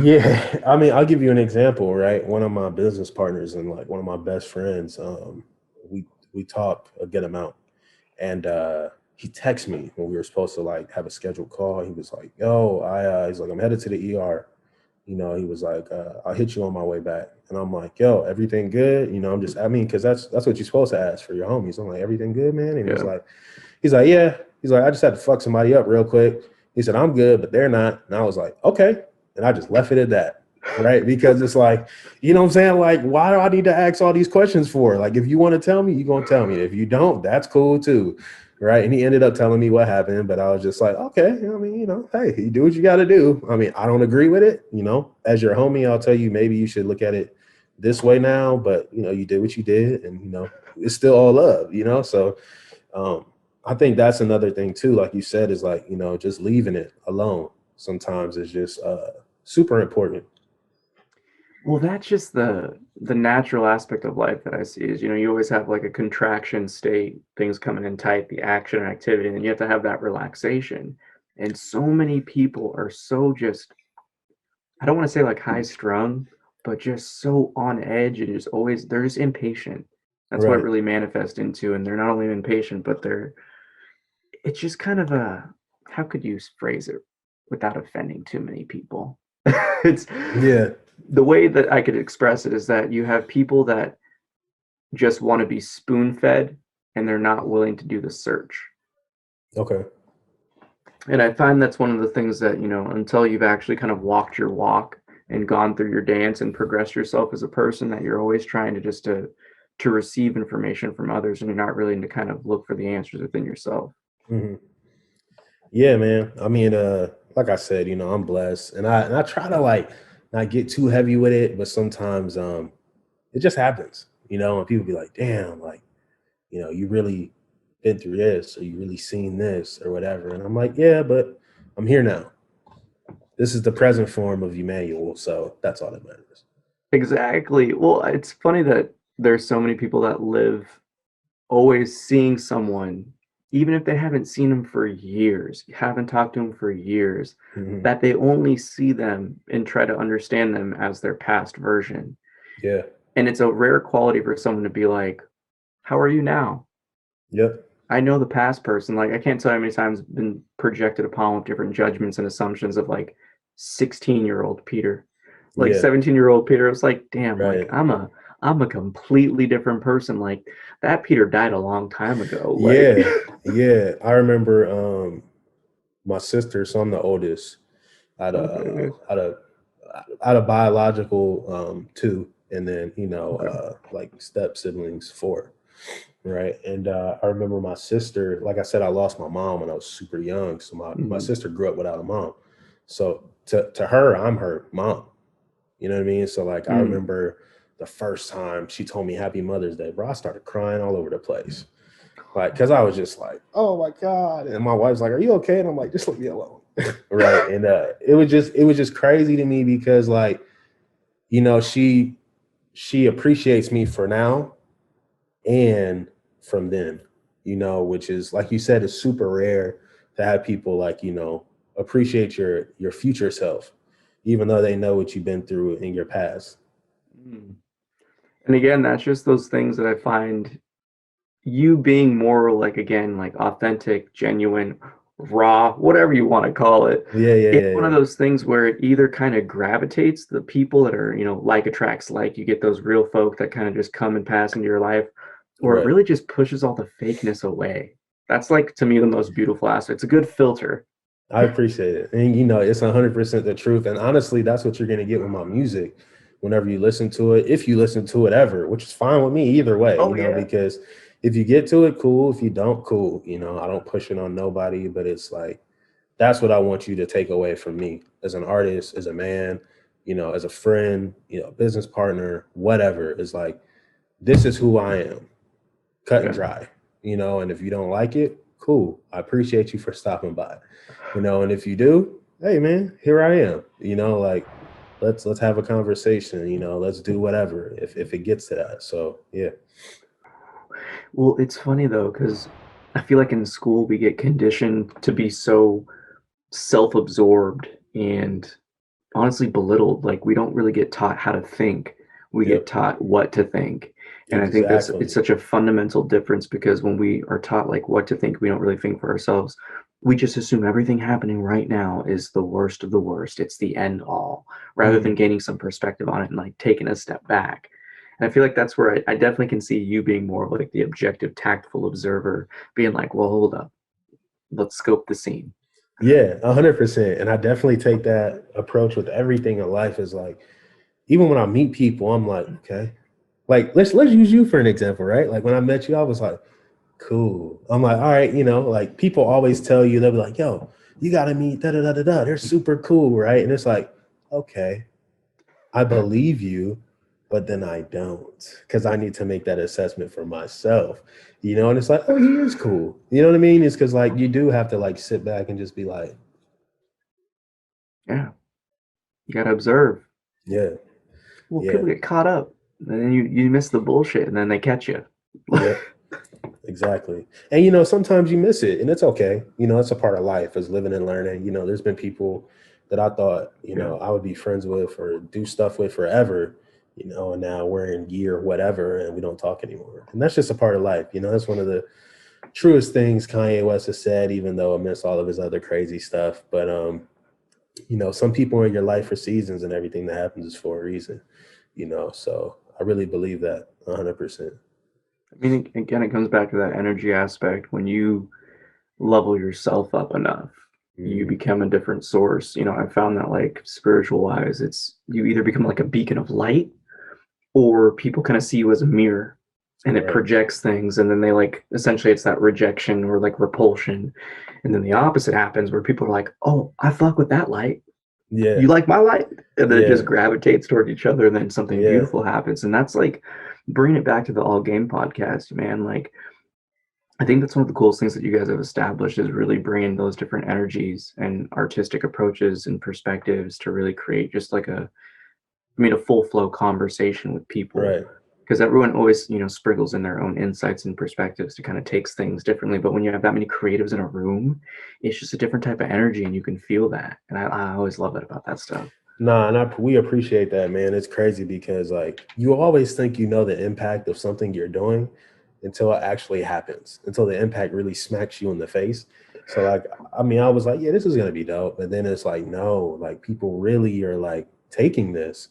Yeah, I mean, I'll give you an example, right? One of my business partners and like one of my best friends, we we talk a good amount, and he texted me when we were supposed to like have a scheduled call. He was like, "Yo, he's like, I'm headed to the ER." He was like, "I'll hit you on my way back," and I'm like, "Yo, everything good?" I mean, because that's what you're supposed to ask for your homies. I'm like, "Everything good, man?" And Yeah. he's like, "Yeah." He's like, "I just had to fuck somebody up real quick." He said, "I'm good, but they're not." And I was like, "Okay," and I just left it at that. Right. Because it's like, what I'm saying? Like, why do I need to ask all these questions for? Like, if you want to tell me, you're going to tell me. If you don't, that's cool too. Right. And he ended up telling me what happened, but I was just like, okay, I mean, hey, you do what you got to do. I mean, I don't agree with it. As your homie, I'll tell you, maybe you should look at it this way now, but, you did what you did and, it's still all love, So um, I think that's another thing too, like you said, is like, just leaving it alone sometimes is just super important. Well, that's just the natural aspect of life that I see is, you always have like a contraction state, things coming in tight, the action and activity, and you have to have that relaxation. And so many people are so just, I don't want to say like high strung, but just so on edge and just always, they're just impatient. That's what it Right. really manifests into. And they're not only impatient, but it's just kind of how could you phrase it without offending too many people? It's Yeah. the way that I could express it is that you have people that just want to be spoon fed and they're not willing to do the search. Okay. And I find that's one of the things that, until you've actually kind of walked your walk and gone through your dance and progressed yourself as a person, that you're always trying to just to receive information from others and you're not really to kind of look for the answers within yourself. Hmm. Yeah, man. I mean, like I said, I'm blessed, and I try to like not get too heavy with it, but sometimes it just happens, and people be like, "Damn, like, you really been through this, or you really seen this, or whatever," and I'm like, "Yeah, but I'm here now. This is the present form of Emmanuel, so that's all that matters." Exactly. Well, it's funny that there's so many people that live always seeing someone, even if they haven't seen them for years, haven't talked to them for years, Hmm. that they only see them and try to understand them as their past version. Yeah. And it's a rare quality for someone to be like, how are you now? Yep. I know the past person. Like, I can't tell you how many times I've been projected upon with different judgments and assumptions of like 16-year-old Peter, like Yeah. 17-year-old Peter. It's like, damn, like Right. I'm a completely different person. Like that Peter died a long time ago. Like, Yeah. Yeah. I remember my sister, so I'm the oldest out of okay, out of out of biological two, and then okay. like step siblings four, right? And I remember my sister, like I said, I lost my mom when I was super young, so my Mhm. sister grew up without a mom. So to her, I'm her mom, You know what I mean? So like, I remember the first time she told me Happy Mother's Day, bro, I started crying all over the place. Like, cause I was just like, oh my God. And my wife's like, are you okay? And I'm like, just leave me alone. Right. And it was just crazy to me because like, you know, she appreciates me for now and from then, you know, which is, like you said, is super rare to have people like, you know, appreciate your future self, even though they know what you've been through in your past. And again, that's just those things that I find you being more like, again, like authentic, genuine, raw, whatever you want to call it. Yeah, yeah, It's yeah, one of yeah. those things where it either kind of gravitates the people that are, like attracts like. You get those real folk that kind of just come and pass into your life, or it Right. really just pushes all the fakeness away. That's like, to me, the most beautiful aspect. It's a good filter. I appreciate it. And you know, it's 100% the truth. And honestly, that's what you're going to get with my music whenever you listen to it, if you listen to it ever, which is fine with me either way, Oh, you know, yeah. because if you get to it, cool. If you don't, cool. You know, I don't push it on nobody, but it's like, that's what I want you to take away from me as an artist, as a man, you know, as a friend, you know, business partner, whatever. It's like, this is who I am, cut and Yeah. dry, you know, and if you don't like it, cool. I appreciate you for stopping by, you know, and if you do, hey man, here I am, you know, like let's have a conversation, you know, let's do whatever if it gets to that. So yeah. Well, it's funny though, because I feel like in school we get conditioned to be so self-absorbed and honestly belittled. Like we don't really get taught how to think. We get Yep. taught what to think. And I think that's it's Exactly. such a fundamental difference because when we are taught like what to think, we don't really think for ourselves. We just assume everything happening right now is the worst of the worst. It's the end all, rather than Mhm. gaining some perspective on it and like taking a step back. And I feel like that's where I definitely can see you being more of like the objective, tactful observer, being like, well, hold up, let's scope the scene. Yeah, 100%. And I definitely take that approach with everything in life. Is like, even when I meet people, I'm like, okay, like let's use you for an example, right? Like when I met you, I was like, cool. I'm like, all right, you know, like people always tell you, they'll be like, yo, you gotta meet da da da da da. They're super cool, right? And it's like, okay, I believe you, but then I don't, because I need to make that assessment for myself, you know. And it's like, oh, he is cool, you know what I mean? It's because like you do have to like sit back and just be like, Yeah, you got to observe. yeah, Well, yeah, people get caught up, and then you miss the bullshit, and then they catch you. yep. Exactly. And you know, sometimes you miss it and it's okay. You know, it's a part of life as living and learning. You know, there's been people that I thought, you Yeah. know, I would be friends with or do stuff with forever, you know, and now we're in gear, whatever, and we don't talk anymore. And that's just a part of life. You know, that's one of the truest things Kanye West has said, even though amidst all of his other crazy stuff. But you know, some people are in your life for seasons and everything that happens is for a reason, you know. So I really believe that 100%. I mean, again, it comes back to that energy aspect. When you level yourself up enough, you Mhm. become a different source. I found that like spiritual wise, it's you either become like a beacon of light or people kind of see you as a mirror and it Right. projects things and then they like essentially it's that rejection or like repulsion. And then the opposite happens where people are like, oh, I fuck with that light. Yeah. You like my light? And then it Yeah. just gravitates toward each other and then something Yeah. beautiful happens. And that's like bringing it back to the All Game podcast, man. Like I think that's one of the coolest things that you guys have established is really bringing those different energies and artistic approaches and perspectives to really create just like a full flow conversation with people. Right. Because everyone always, sprinkles in their own insights and perspectives to kind of takes things differently. But when you have that many creatives in a room, it's just a different type of energy and you can feel that. And I always love that about that stuff. Nah, and we appreciate that, man. It's crazy because like you always think you know the impact of something you're doing until it actually happens, until the impact really smacks you in the face. So like, I mean, I was like, yeah, this is gonna be dope. But then it's like, no, like people really are like taking this,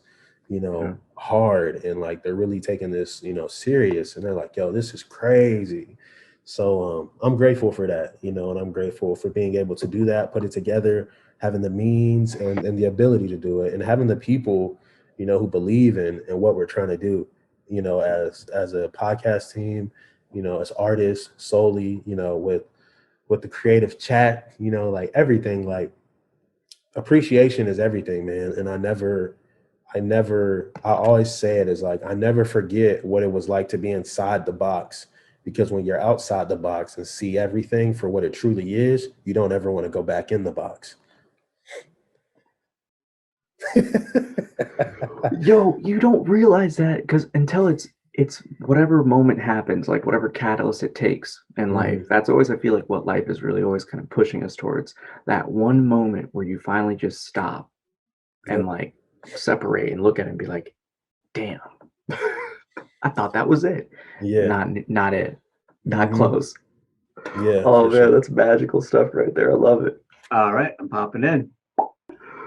you Yeah. know, hard and like they're really taking this, you know, serious. And they're like, yo, this is crazy. So I'm grateful for that, you know, and I'm grateful for being able to do that, put it together, having the means and the ability to do it, and having the people, you know, who believe in what we're trying to do, you know, as a podcast team, you know, as artists solely, you know, with the creative chat, you know, like everything, like appreciation is everything, man. And I I always say it is like, I never forget what it was like to be inside the box, because when you're outside the box and see everything for what it truly is, you don't ever want to go back in the box. Yo, you don't realize that because until it's whatever moment happens, like whatever catalyst it takes in life. That's always, I feel like, what life is really always kind of pushing us towards. That one moment where you finally just stop and like separate and look at it and be like, damn, I thought that was it. Yeah. Not it. Not close. Yeah. Oh man, sure. that's magical stuff right there. I love it. All right, I'm popping in.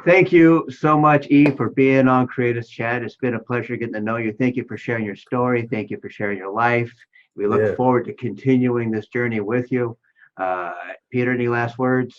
Thank you so much, E, for being on Creatives Chat. It's been a pleasure getting to know you. Thank you for sharing your story. Thank you for sharing your life. We look forward to continuing this journey with you. Peter, any last words?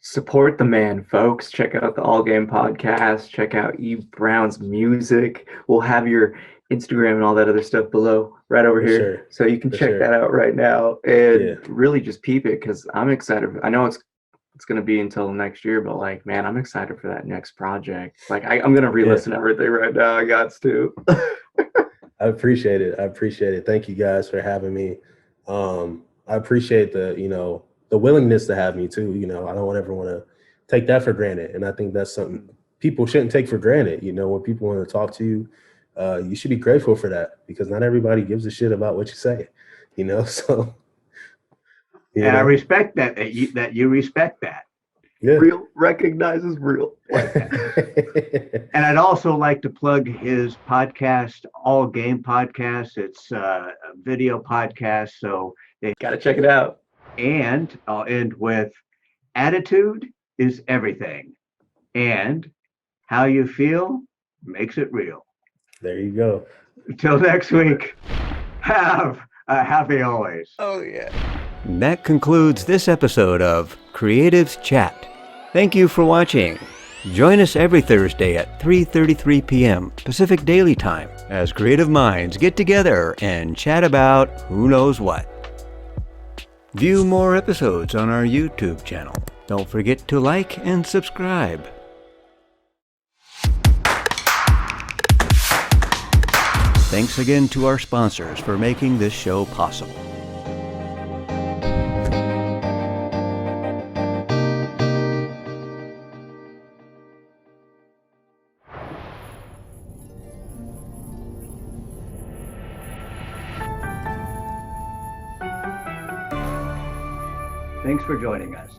Support the man, folks. Check out the All Game podcast. Check out E. Brown's music. We'll have your Instagram and all that other stuff below, right over here. Sure. So you can check that out right now and really just peep it, because I'm excited. I know it's going to be until next year, but like, man, I'm excited for that next project. Like, I'm going to re-listen to everything right now. I got to. I appreciate it. Thank you guys for having me. I appreciate the willingness to have me too. I don't ever want to take that for granted. And I think that's something people shouldn't take for granted. When people want to talk to you, you should be grateful for that, because not everybody gives a shit about what you say, so. And I respect that you respect that. Yeah. Real recognizes real. And I'd also like to plug his podcast, All Game Podcast. It's a video podcast, so they Gotta check it out. And I'll end with, attitude is everything, and how you feel makes it real. There you go. Until next week, have a happy always. Oh yeah. That concludes this episode of Creatives Chat. Thank you for watching. Join us every Thursday at 3:33 p.m. Pacific Daily Time as creative minds get together and chat about who knows what. View more episodes on our YouTube channel. Don't forget to like and subscribe. Thanks again to our sponsors for making this show possible. Thanks for joining us.